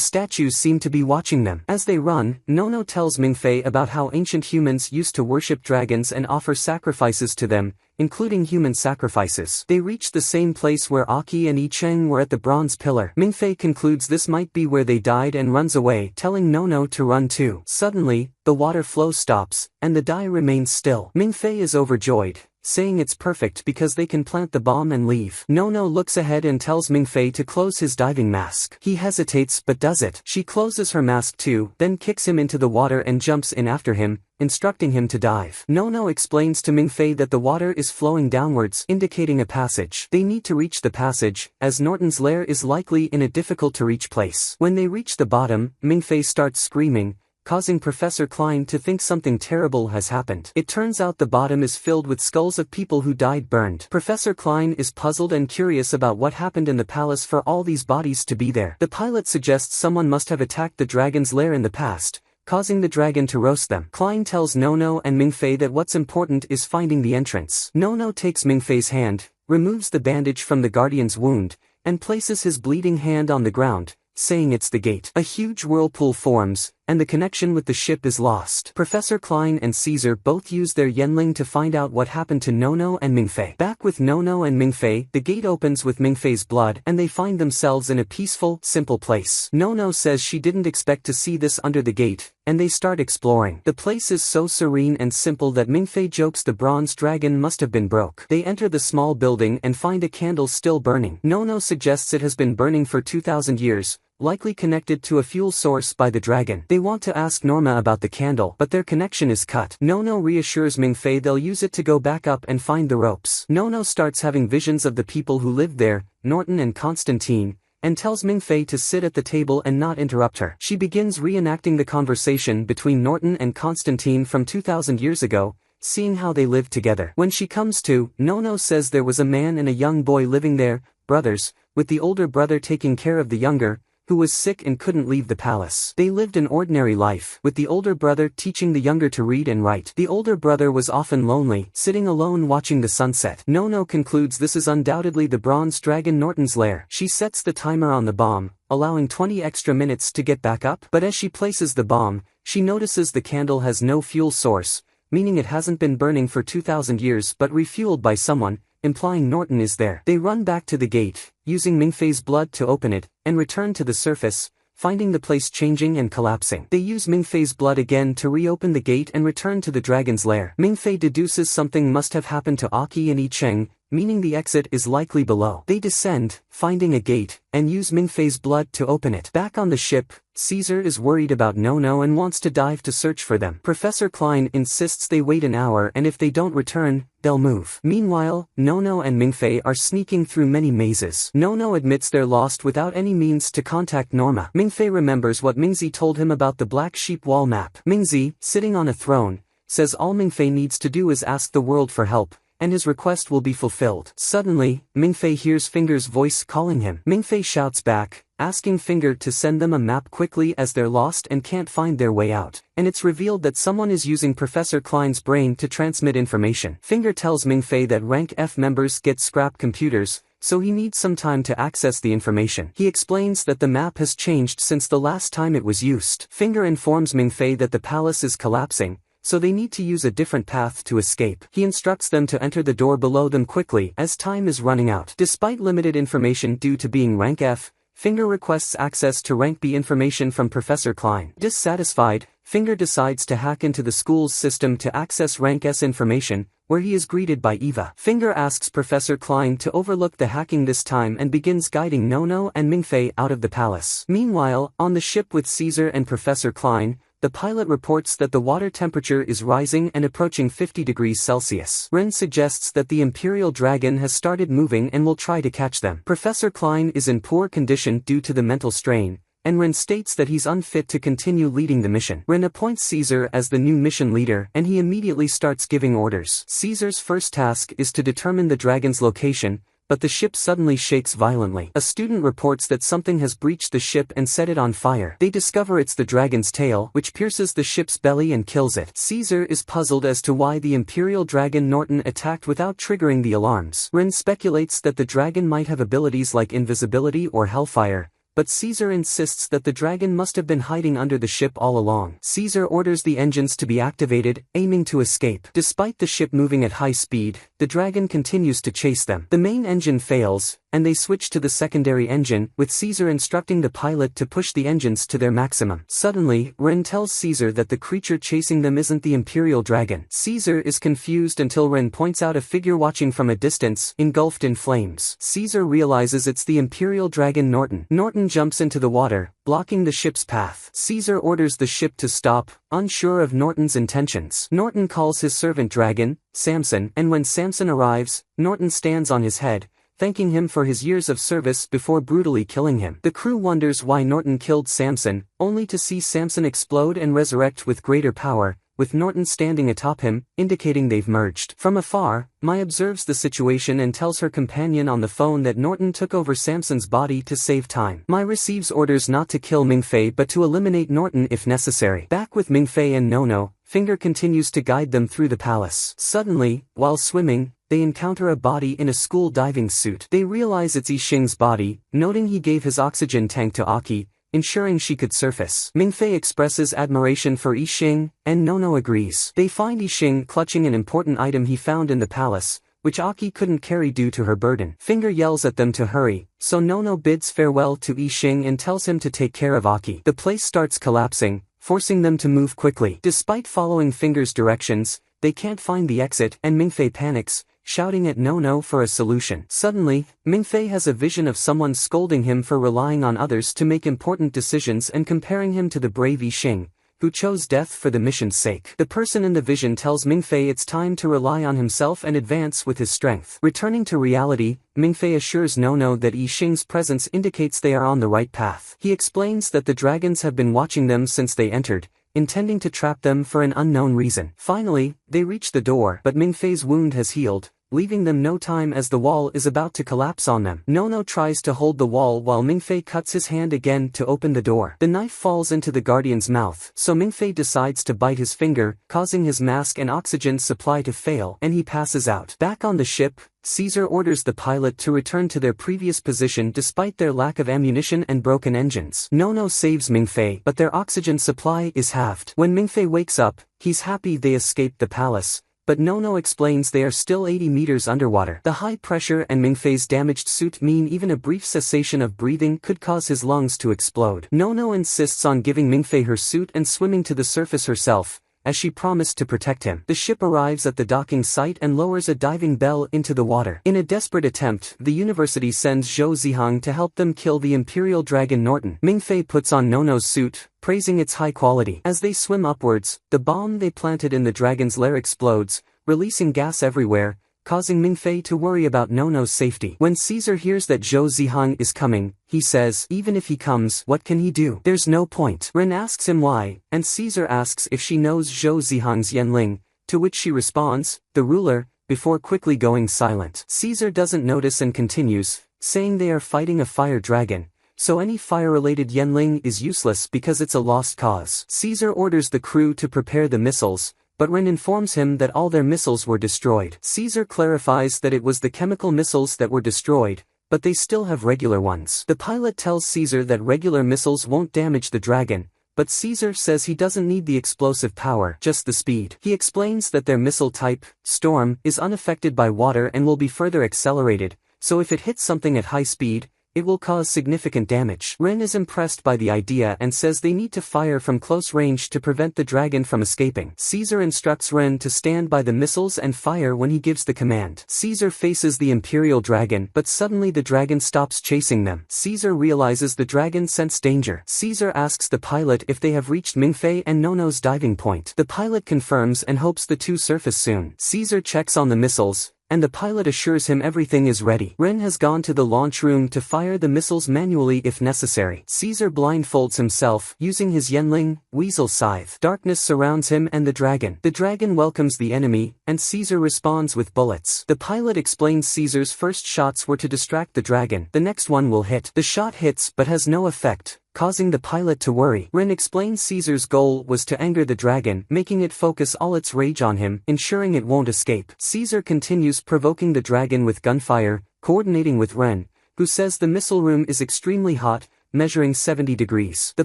statues seem to be watching them. As they run, Nono tells Mingfei about how ancient humans used to worship dragons and offer sacrifices to them, including human sacrifices. They reach the same place where Aki and Yi Cheng were at the bronze pillar. Mingfei concludes this might be where they died and runs away, telling Nono to run too. Suddenly, the water flow stops, and the dye remains still. Mingfei is overjoyed, saying it's perfect because they can plant the bomb and leave. Nono looks ahead and tells Mingfei to close his diving mask. He hesitates but does it. She closes her mask too, then kicks him into the water and jumps in after him, instructing him to dive. Nono explains to Mingfei that the water is flowing downwards, indicating a passage. They need to reach the passage, as Norton's lair is likely in a difficult-to-reach place. When they reach the bottom, Mingfei starts screaming, causing Professor Klein to think something terrible has happened. It turns out the bottom is filled with skulls of people who died burned. Professor Klein is puzzled and curious about what happened in the palace for all these bodies to be there. The pilot suggests someone must have attacked the dragon's lair in the past, causing the dragon to roast them. Klein tells Nono and Mingfei that what's important is finding the entrance. Nono takes Mingfei's hand, removes the bandage from the guardian's wound, and places his bleeding hand on the ground, saying it's the gate. A huge whirlpool forms, and the connection with the ship is lost. Professor Klein and Caesar both use their Yenling to find out what happened to Nono and Mingfei. Back with Nono and Mingfei, the gate opens with Mingfei's blood, and they find themselves in a peaceful, simple place. Nono says she didn't expect to see this under the gate, and they start exploring. The place is so serene and simple that Mingfei jokes the bronze dragon must have been broke. They enter the small building and find a candle still burning. Nono suggests it has been burning for 2,000 years, likely connected to a fuel source by the dragon. They want to ask Norma about the candle, but their connection is cut. Nono reassures Mingfei they'll use it to go back up and find the ropes. Nono starts having visions of the people who lived there, Norton and Constantine, and tells Mingfei to sit at the table and not interrupt her. She begins reenacting the conversation between Norton and Constantine from 2,000 years ago, seeing how they lived together. When she comes to, Nono says there was a man and a young boy living there, brothers, with the older brother taking care of the younger, who was sick and couldn't leave the palace. They lived an ordinary life, with the older brother teaching the younger to read and write. The older brother was often lonely, sitting alone watching the sunset. Nono concludes this is undoubtedly the bronze dragon Norton's lair. She sets the timer on the bomb, allowing 20 extra minutes to get back up. But as she places the bomb, she notices the candle has no fuel source, meaning it hasn't been burning for 2,000 years but refueled by someone, implying Norton is there. They run back to the gate, using Mingfei's blood to open it, and return to the surface, finding the place changing and collapsing. They use Mingfei's blood again to reopen the gate and return to the dragon's lair. Mingfei deduces something must have happened to Aki and Yi Cheng, meaning the exit is likely below. They descend, finding a gate, and use Mingfei's blood to open it. Back on the ship, Caesar is worried about Nono and wants to dive to search for them. Professor Klein insists they wait an hour, and if they don't return, they'll move. Meanwhile, Nono and Mingfei are sneaking through many mazes. Nono admits they're lost without any means to contact Norma. Mingfei remembers what Mingzi told him about the black sheep wall map. Mingzi, sitting on a throne, says all Mingfei needs to do is ask the world for help, and his request will be fulfilled. Suddenly, Mingfei hears Finger's voice calling him. Mingfei shouts back, asking Finger to send them a map quickly as they're lost and can't find their way out, and it's revealed that someone is using Professor Klein's brain to transmit information. Finger tells Mingfei that Rank F members get scrap computers, so he needs some time to access the information. He explains that the map has changed since the last time it was used. Finger informs Mingfei that the palace is collapsing, so they need to use a different path to escape. He instructs them to enter the door below them quickly as time is running out. Despite limited information due to being Rank F, Finger requests access to Rank B information from Professor Klein. Dissatisfied, Finger decides to hack into the school's system to access Rank S information, where he is greeted by Eva. Finger asks Professor Klein to overlook the hacking this time and begins guiding Nono and Mingfei out of the palace. Meanwhile, on the ship with Caesar and Professor Klein, the pilot reports that the water temperature is rising and approaching 50 degrees Celsius. Ren suggests that the Imperial Dragon has started moving and will try to catch them. Professor Klein is in poor condition due to the mental strain, and Ren states that he's unfit to continue leading the mission. Ren appoints Caesar as the new mission leader, and he immediately starts giving orders. Caesar's first task is to determine the dragon's location, but the ship suddenly shakes violently. A student reports that something has breached the ship and set it on fire. They discover it's the dragon's tail, which pierces the ship's belly and kills it. Caesar is puzzled as to why the Imperial Dragon Norton attacked without triggering the alarms. Ren speculates that the dragon might have abilities like invisibility or hellfire, but Caesar insists that the dragon must have been hiding under the ship all along. Caesar orders the engines to be activated, aiming to escape. Despite the ship moving at high speed, the dragon continues to chase them. The main engine fails, and they switch to the secondary engine, with Caesar instructing the pilot to push the engines to their maximum. Suddenly, Ren tells Caesar that the creature chasing them isn't the Imperial Dragon. Caesar is confused until Ren points out a figure watching from a distance, engulfed in flames. Caesar realizes it's the Imperial Dragon Norton. Norton jumps into the water, blocking the ship's path. Caesar orders the ship to stop, unsure of Norton's intentions. Norton calls his servant dragon, Samson, and when Samson arrives, Norton stands on his head, thanking him for his years of service before brutally killing him. The crew wonders why Norton killed Samson, only to see Samson explode and resurrect with greater power, with Norton standing atop him, indicating they've merged. From afar, Mai observes the situation and tells her companion on the phone that Norton took over Samson's body to save time. Mai receives orders not to kill Mingfei but to eliminate Norton if necessary. Back with Mingfei and Nono, Finger continues to guide them through the palace. Suddenly, while swimming, they encounter a body in a school diving suit. They realize it's Yixing's body, noting he gave his oxygen tank to Aki, ensuring she could surface. Mingfei expresses admiration for Yixing, and Nono agrees. They find Yixing clutching an important item he found in the palace, which Aki couldn't carry due to her burden. Finger yells at them to hurry, so Nono bids farewell to Yixing and tells him to take care of Aki. The place starts collapsing, forcing them to move quickly. Despite following Finger's directions, they can't find the exit, and Mingfei panics, shouting at Nono for a solution. Suddenly, Mingfei has a vision of someone scolding him for relying on others to make important decisions and comparing him to the brave Yixing, who chose death for the mission's sake. The person in the vision tells Mingfei it's time to rely on himself and advance with his strength. Returning to reality, Mingfei assures Nono that Yixing's presence indicates they are on the right path. He explains that the dragons have been watching them since they entered, intending to trap them for an unknown reason. Finally, they reach the door, but Mingfei's wound has healed, leaving them no time as the wall is about to collapse on them. Nono tries to hold the wall while Mingfei cuts his hand again to open the door. The knife falls into the guardian's mouth, so Mingfei decides to bite his finger, causing his mask and oxygen supply to fail, and he passes out. Back on the ship, Caesar orders the pilot to return to their previous position despite their lack of ammunition and broken engines. Nono saves Mingfei, but their oxygen supply is halved. When Mingfei wakes up, he's happy they escaped the palace, but Nono explains they are still 80 meters underwater. The high pressure and Mingfei's damaged suit mean even a brief cessation of breathing could cause his lungs to explode. Nono insists on giving Mingfei her suit and swimming to the surface herself, as she promised to protect him. The ship arrives at the docking site and lowers a diving bell into the water. In a desperate attempt, the university sends Zhou Zihang to help them kill the Imperial Dragon Norton. Mingfei puts on Nono's suit, praising its high quality. As they swim upwards, the bomb they planted in the dragon's lair explodes, releasing gas everywhere, causing Mingfei to worry about Nono's safety. When Caesar hears that Zhou Zihang is coming, he says, even if he comes, what can he do? There's no point. Ren asks him why, and Caesar asks if she knows Zhou Zihang's Yanling, to which she responds, the ruler, before quickly going silent. Caesar doesn't notice and continues, saying they are fighting a fire dragon, so any fire-related Yanling is useless because it's a lost cause. Caesar orders the crew to prepare the missiles, but Ren informs him that all their missiles were destroyed. Caesar clarifies that it was the chemical missiles that were destroyed, but they still have regular ones. The pilot tells Caesar that regular missiles won't damage the dragon, but Caesar says he doesn't need the explosive power, just the speed. He explains that their missile type, Storm, is unaffected by water and will be further accelerated, so if it hits something at high speed, it will cause significant damage. Ren is impressed by the idea and says they need to fire from close range to prevent the dragon from escaping. Caesar instructs Ren to stand by the missiles and fire when he gives the command. Caesar faces the Imperial Dragon, but suddenly the dragon stops chasing them. Caesar realizes the dragon sensed danger. Caesar asks the pilot if they have reached Mingfei and Nono's diving point. The pilot confirms and hopes the two surface soon. Caesar checks on the missiles, and the pilot assures him everything is ready. Ren has gone to the launch room to fire the missiles manually if necessary. Caesar blindfolds himself, using his Yanling, Weasel Scythe. Darkness surrounds him and the dragon. The dragon welcomes the enemy, and Caesar responds with bullets. The pilot explains Caesar's first shots were to distract the dragon. The next one will hit. The shot hits but has no effect, causing the pilot to worry. Ren explains Caesar's goal was to anger the dragon, making it focus all its rage on him, ensuring it won't escape. Caesar continues provoking the dragon with gunfire, coordinating with Ren, who says the missile room is extremely hot, measuring 70 degrees. The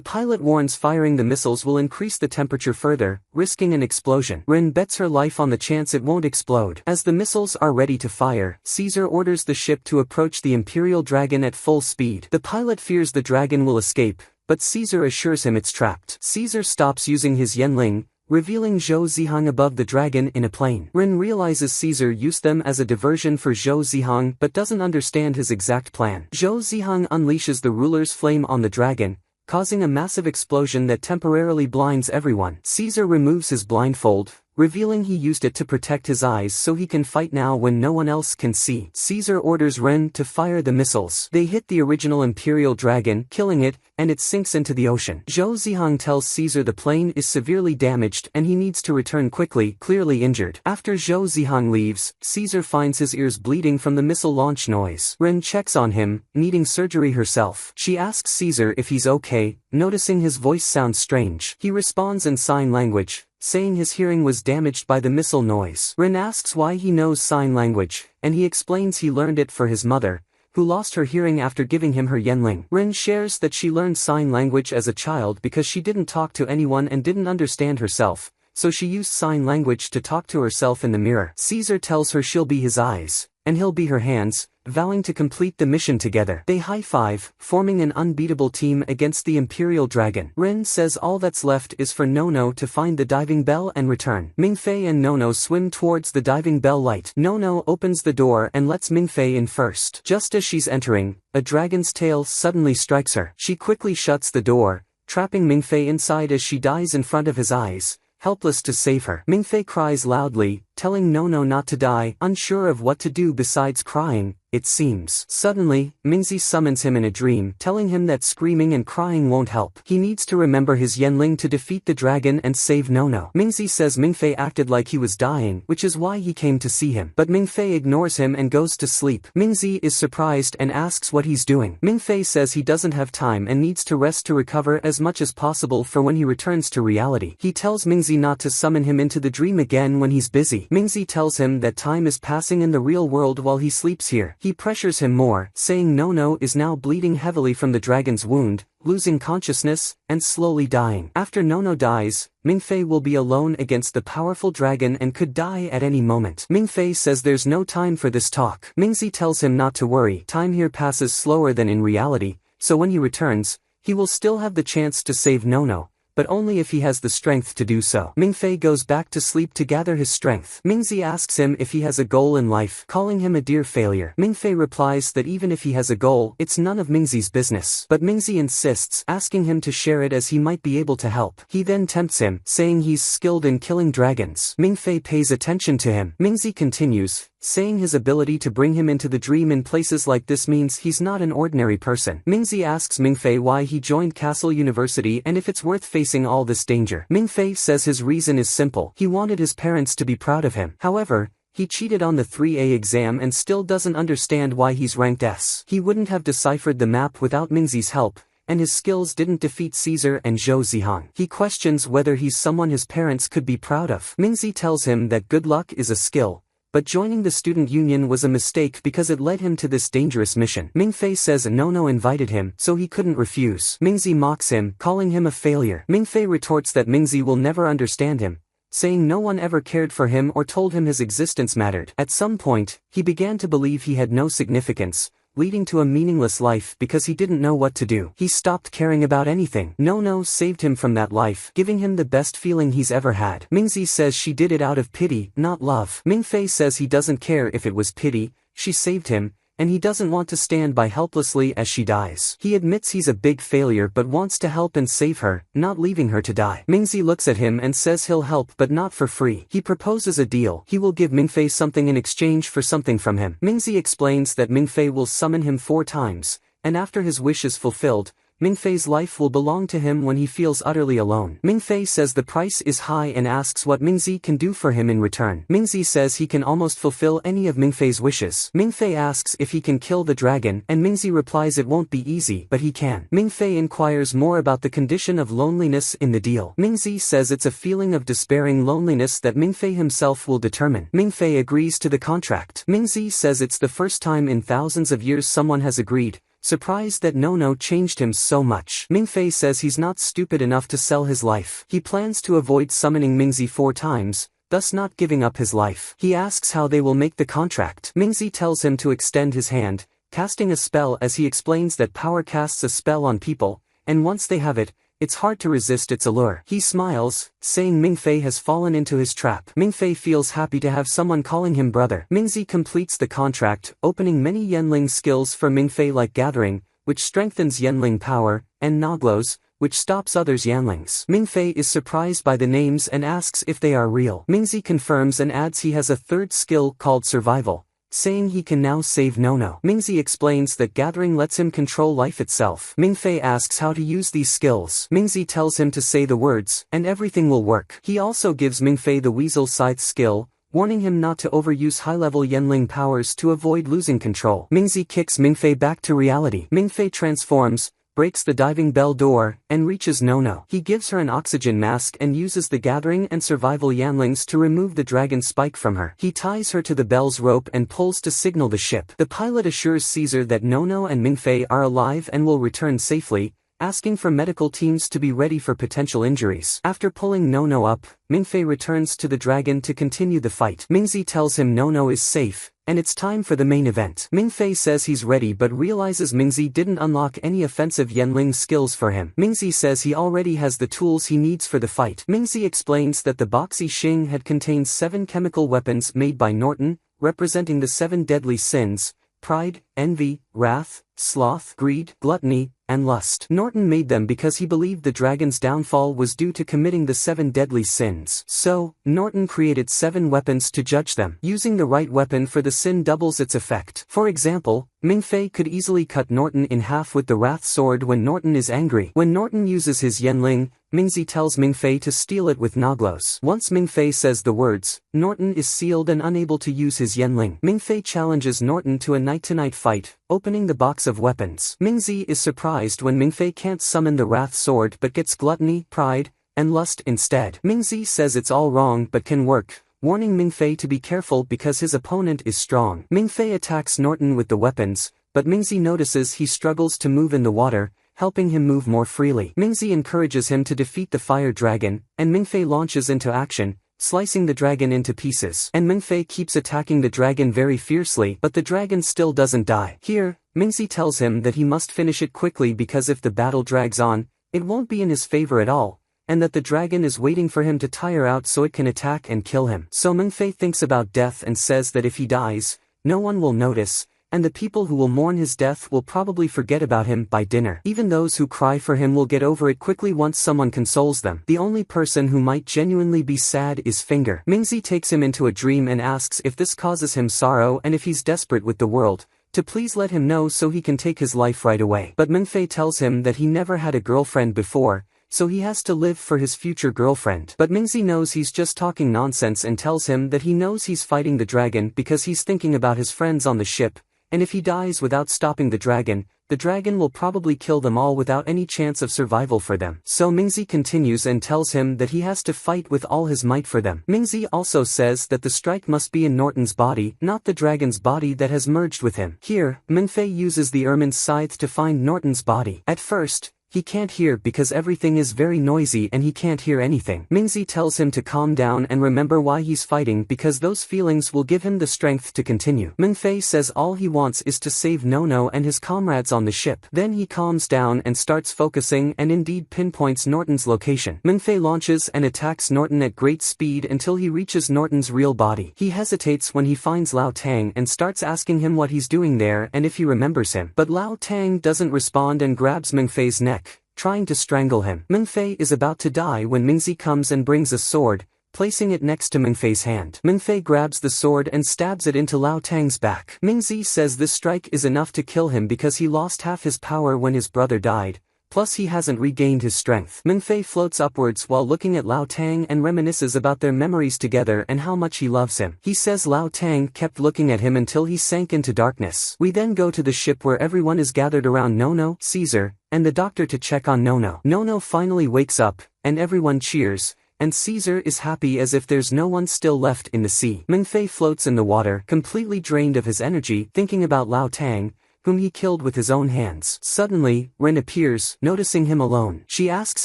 pilot warns firing the missiles will increase the temperature further, risking an explosion. Ren bets her life on the chance it won't explode. As the missiles are ready to fire, Caesar orders the ship to approach the Imperial Dragon at full speed. The pilot fears the dragon will escape, but Caesar assures him it's trapped. Caesar stops using his Yanling, revealing Zhou Zihang above the dragon in a plane. Ren realizes Caesar used them as a diversion for Zhou Zihang but doesn't understand his exact plan. Zhou Zihang unleashes the ruler's flame on the dragon, causing a massive explosion that temporarily blinds everyone. Caesar removes his blindfold, revealing he used it to protect his eyes so he can fight now when no one else can see. Caesar orders Ren to fire the missiles. They hit the original Imperial Dragon, killing it, and it sinks into the ocean. Zhou Zihang tells Caesar the plane is severely damaged and he needs to return quickly, clearly injured. After Zhou Zihang leaves, Caesar finds his ears bleeding from the missile launch noise. Ren checks on him, needing surgery herself. She asks Caesar if he's okay, noticing his voice sounds strange. He responds in sign language, saying his hearing was damaged by the missile noise. Ren asks why he knows sign language, and he explains he learned it for his mother, who lost her hearing after giving him her Yanling. Ren shares that she learned sign language as a child because she didn't talk to anyone and didn't understand herself, so she used sign language to talk to herself in the mirror. Caesar tells her she'll be his eyes, and he'll be her hands, vowing to complete the mission together. They high-five, forming an unbeatable team against the Imperial Dragon. Ren says all that's left is for Nono to find the diving bell and return. Mingfei and Nono swim towards the diving bell light. Nono opens the door and lets Mingfei in first. Just as she's entering, a dragon's tail suddenly strikes her. She quickly shuts the door, trapping Mingfei inside as she dies in front of his eyes, helpless to save her. Mingfei cries loudly, telling Nono not to die, unsure of what to do besides crying, it seems. Suddenly, Mingzi summons him in a dream, telling him that screaming and crying won't help. He needs to remember his Yanling to defeat the dragon and save Nono. Mingzi says Mingfei acted like he was dying, which is why he came to see him. But Mingfei ignores him and goes to sleep. Mingzi is surprised and asks what he's doing. Mingfei says he doesn't have time and needs to rest to recover as much as possible for when he returns to reality. He tells Mingzi not to summon him into the dream again when he's busy. Mingzi tells him that time is passing in the real world while he sleeps here. He pressures him more, saying Nono is now bleeding heavily from the dragon's wound, losing consciousness, and slowly dying. After Nono dies, Mingfei will be alone against the powerful dragon and could die at any moment. Mingfei says there's no time for this talk. Mingzi tells him not to worry. Time here passes slower than in reality, so when he returns, he will still have the chance to save Nono, but only if he has the strength to do so. Mingfei goes back to sleep to gather his strength. Mingzi asks him if he has a goal in life, calling him a dear failure. Mingfei replies that even if he has a goal, it's none of Mingzi's business. But Mingzi insists, asking him to share it as he might be able to help. He then tempts him, saying he's skilled in killing dragons. Mingfei pays attention to him. Mingzi continues, saying his ability to bring him into the dream in places like this means he's not an ordinary person. Mingzi asks Mingfei why he joined Castle University and if it's worth facing all this danger. Mingfei says his reason is simple. He wanted his parents to be proud of him. However, he cheated on the 3A exam and still doesn't understand why he's ranked S. He wouldn't have deciphered the map without Mingzi's help, and his skills didn't defeat Caesar and Zhou Zihang. He questions whether he's someone his parents could be proud of. Mingzi tells him that good luck is a skill, but joining the student union was a mistake because it led him to this dangerous mission. Mingfei says Nono invited him, so he couldn't refuse. Mingzi mocks him, calling him a failure. Mingfei retorts that Mingzi will never understand him, saying no one ever cared for him or told him his existence mattered. At some point, he began to believe he had no significance, leading to a meaningless life because he didn't know what to do. He stopped caring about anything. Nono saved him from that life, giving him the best feeling he's ever had. Mingzi says she did it out of pity, not love. Mingfei says he doesn't care if it was pity, she saved him, and he doesn't want to stand by helplessly as she dies. He admits he's a big failure but wants to help and save her, not leaving her to die. Mingzi looks at him and says he'll help but not for free. He proposes a deal. He will give Mingfei something in exchange for something from him. Mingzi explains that Mingfei will summon him 4 times, and after his wish is fulfilled, Mingfei's life will belong to him when he feels utterly alone. Mingfei says the price is high and asks what Mingzi can do for him in return. Mingzi says he can almost fulfill any of Mingfei's wishes. Mingfei asks if he can kill the dragon, and Mingzi replies it won't be easy, but he can. Mingfei inquires more about the condition of loneliness in the deal. Mingzi says it's a feeling of despairing loneliness that Mingfei himself will determine. Mingfei agrees to the contract. Mingzi says it's the first time in thousands of years someone has agreed, surprised that Nono changed him so much. Mingfei says he's not stupid enough to sell his life. He plans to avoid summoning Mingzi 4 times, thus not giving up his life. He asks how they will make the contract. Mingzi tells him to extend his hand, casting a spell as he explains that power casts a spell on people, and once they have it, it's hard to resist its allure. He smiles, saying Mingfei has fallen into his trap. Mingfei feels happy to have someone calling him brother. Mingzi completes the contract, opening many Yanling skills for Mingfei like Gathering, which strengthens Yanling power, and Noglos, which stops others Yanlings. Mingfei is surprised by the names and asks if they are real. Mingzi confirms and adds he has a 3rd skill called Survival, saying he can now save Nono. Mingzi explains that Gathering lets him control life itself. Mingfei asks how to use these skills. Mingzi tells him to say the words, and everything will work. He also gives Mingfei the Weasel Scythe skill, warning him not to overuse high-level Yanling powers to avoid losing control. Mingzi kicks Mingfei back to reality. Mingfei transforms, breaks the diving bell door, and reaches Nono. He gives her an oxygen mask and uses the Gathering and Survival Yanlings to remove the dragon spike from her. He ties her to the bell's rope and pulls to signal the ship. The pilot assures Caesar that Nono and Mingfei are alive and will return safely, asking for medical teams to be ready for potential injuries. After pulling Nono up, Mingfei returns to the dragon to continue the fight. Mingzi tells him Nono is safe, and it's time for the main event. Mingfei says he's ready but realizes Mingzi didn't unlock any offensive Yanling skills for him. Mingzi says he already has the tools he needs for the fight. Mingzi explains that the Boxy Xing had contained 7 chemical weapons made by Norton, representing the 7 deadly sins: pride, envy, wrath, sloth, greed, gluttony, and lust. Norton made them because he believed the dragon's downfall was due to committing the 7 deadly sins. So, Norton created 7 weapons to judge them. Using the right weapon for the sin doubles its effect. For example, Mingfei could easily cut Norton in half with the Wrath Sword when Norton is angry. When Norton uses his Yanling, Mingzi tells Mingfei to steal it with Noglos. Once Mingfei says the words, Norton is sealed and unable to use his Yanling. Mingfei challenges Norton to a night-to-night fight, opening the box of weapons. Mingzi is surprised when Mingfei can't summon the Wrath Sword but gets gluttony, pride, and lust instead. Mingzi says it's all wrong but can work, warning Mingfei to be careful because his opponent is strong. Mingfei attacks Norton with the weapons, but Mingzi notices he struggles to move in the water, helping him move more freely. Mingzi encourages him to defeat the fire dragon, and Mingfei launches into action, slicing the dragon into pieces. And Mingfei keeps attacking the dragon very fiercely, but the dragon still doesn't die. Here, Mingzi tells him that he must finish it quickly because if the battle drags on, it won't be in his favor at all, and that the dragon is waiting for him to tire out so it can attack and kill him. So Mingfei thinks about death and says that if he dies, no one will notice, and the people who will mourn his death will probably forget about him by dinner. Even those who cry for him will get over it quickly once someone consoles them. The only person who might genuinely be sad is Finger. Mingzi takes him into a dream and asks if this causes him sorrow and if he's desperate with the world, to please let him know so he can take his life right away. But Mingfei tells him that he never had a girlfriend before, so he has to live for his future girlfriend. But Mingzi knows he's just talking nonsense and tells him that he knows he's fighting the dragon because he's thinking about his friends on the ship, and if he dies without stopping the dragon will probably kill them all without any chance of survival for them. So Mingzi continues and tells him that he has to fight with all his might for them. Mingzi also says that the strike must be in Norton's body, not the dragon's body that has merged with him. Here, Mingfei uses the ermine's scythe to find Norton's body. At first, he can't hear because everything is very noisy and he can't hear anything. Mingzi tells him to calm down and remember why he's fighting because those feelings will give him the strength to continue. Mingfei says all he wants is to save Nono and his comrades on the ship. Then he calms down and starts focusing and indeed pinpoints Norton's location. Mingfei launches and attacks Norton at great speed until he reaches Norton's real body. He hesitates when he finds Lao Tang and starts asking him what he's doing there and if he remembers him. But Lao Tang doesn't respond and grabs Mingfei's neck, trying to strangle him. Mingfei is about to die when Mingzi comes and brings a sword, placing it next to Mingfei's hand. Mingfei grabs the sword and stabs it into Lao Tang's back. Mingzi says this strike is enough to kill him because he lost half his power when his brother died, plus he hasn't regained his strength. Mingfei floats upwards while looking at Lao Tang and reminisces about their memories together and how much he loves him. He says Lao Tang kept looking at him until he sank into darkness. We then go to the ship where everyone is gathered around Nono, Caesar, and the doctor to check on Nono. Nono finally wakes up, and everyone cheers, and Caesar is happy as if there's no one still left in the sea. Mingfei floats in the water, completely drained of his energy, thinking about Lao Tang, whom he killed with his own hands. Suddenly, Ren appears, noticing him alone. She asks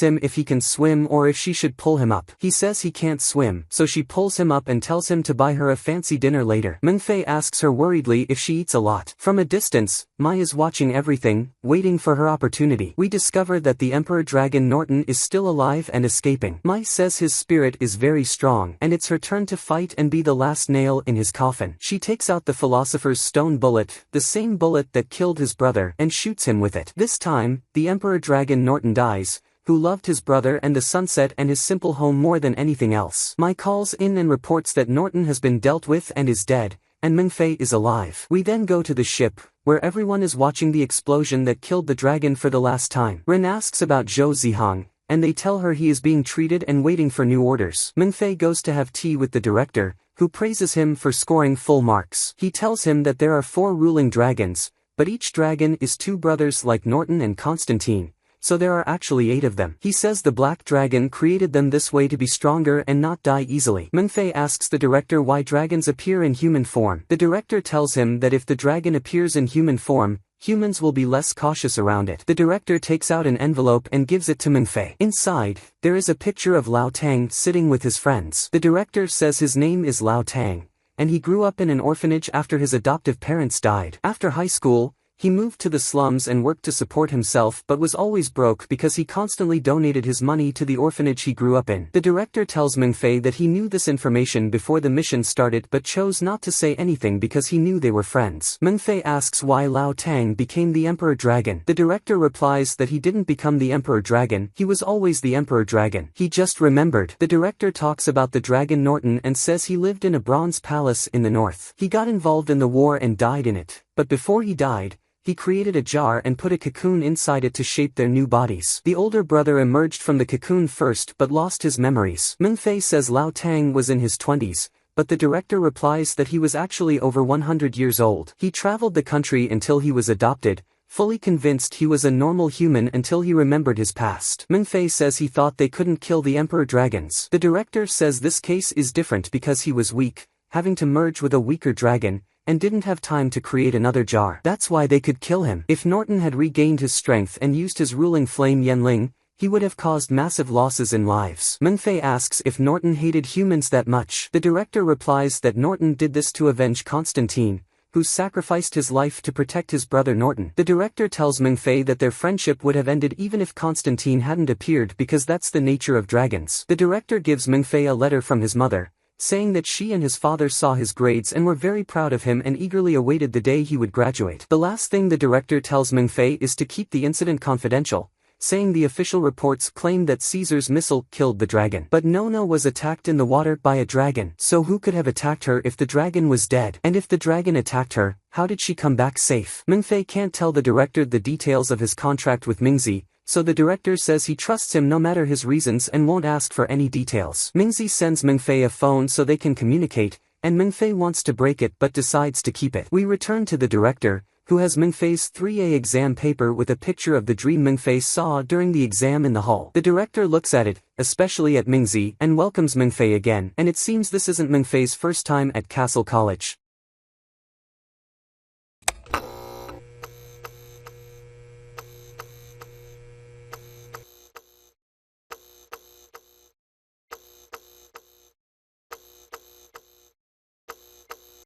him if he can swim or if she should pull him up. He says he can't swim, so she pulls him up and tells him to buy her a fancy dinner later. Mingfei asks her worriedly if she eats a lot. From a distance, Mai is watching everything, waiting for her opportunity. We discover that the Emperor Dragon Norton is still alive and escaping. Mai says his spirit is very strong, and it's her turn to fight and be the last nail in his coffin. She takes out the philosopher's stone bullet, the same bullet that killed his brother, and shoots him with it. This time, the Emperor Dragon Norton dies, who loved his brother and the sunset and his simple home more than anything else. Mai calls in and reports that Norton has been dealt with and is dead, and Mingfei is alive. We then go to the ship, where everyone is watching the explosion that killed the dragon for the last time. Ren asks about Zhou Zihang, and they tell her he is being treated and waiting for new orders. Mingfei goes to have tea with the director, who praises him for scoring full marks. He tells him that there are 4 ruling dragons, but each dragon is 2 brothers like Norton and Constantine, so there are actually 8 of them. He says the black dragon created them this way to be stronger and not die easily. Mingfei asks the director why dragons appear in human form. The director tells him that if the dragon appears in human form, humans will be less cautious around it. The director takes out an envelope and gives it to Mingfei. Inside, there is a picture of Lao Tang sitting with his friends. The director says his name is Lao Tang, and he grew up in an orphanage after his adoptive parents died. After high school, he moved to the slums and worked to support himself but was always broke because he constantly donated his money to the orphanage he grew up in. The director tells Mingfei that he knew this information before the mission started but chose not to say anything because he knew they were friends. Mingfei asks why Lao Tang became the Emperor Dragon. The director replies that he didn't become the Emperor Dragon, he was always the Emperor Dragon. He just remembered. The director talks about the dragon Norton and says he lived in a bronze palace in the north. He got involved in the war and died in it, but before he died, he created a jar and put a cocoon inside it to shape their new bodies. The older brother emerged from the cocoon first but lost his memories. Mingfei says Lao Tang was in his 20s, but the director replies that he was actually over 100 years old. He traveled the country until he was adopted, fully convinced he was a normal human until he remembered his past. Mingfei says he thought they couldn't kill the Emperor Dragons. The director says this case is different because he was weak, having to merge with a weaker dragon, and didn't have time to create another jar. That's why they could kill him. If Norton had regained his strength and used his ruling flame Yanling, he would have caused massive losses in lives. Mingfei asks if Norton hated humans that much. The director replies that Norton did this to avenge Constantine, who sacrificed his life to protect his brother Norton. The director tells Mingfei that their friendship would have ended even if Constantine hadn't appeared because that's the nature of dragons. The director gives Mingfei a letter from his mother, saying that she and his father saw his grades and were very proud of him and eagerly awaited the day he would graduate. The last thing the director tells Mingfei is to keep the incident confidential, saying the official reports claimed that Caesar's missile killed the dragon. But Nona was attacked in the water by a dragon. So who could have attacked her if the dragon was dead? And if the dragon attacked her, how did she come back safe? Mingfei can't tell the director the details of his contract with Mingzi, so the director says he trusts him no matter his reasons and won't ask for any details. Mingzi sends Mingfei a phone so they can communicate, and Mingfei wants to break it but decides to keep it. We return to the director, who has Mingfei's 3A exam paper with a picture of the dream Mingfei saw during the exam in the hall. The director looks at it, especially at Mingzi, and welcomes Mingfei again, and it seems this isn't Mingfei's first time at Castle College.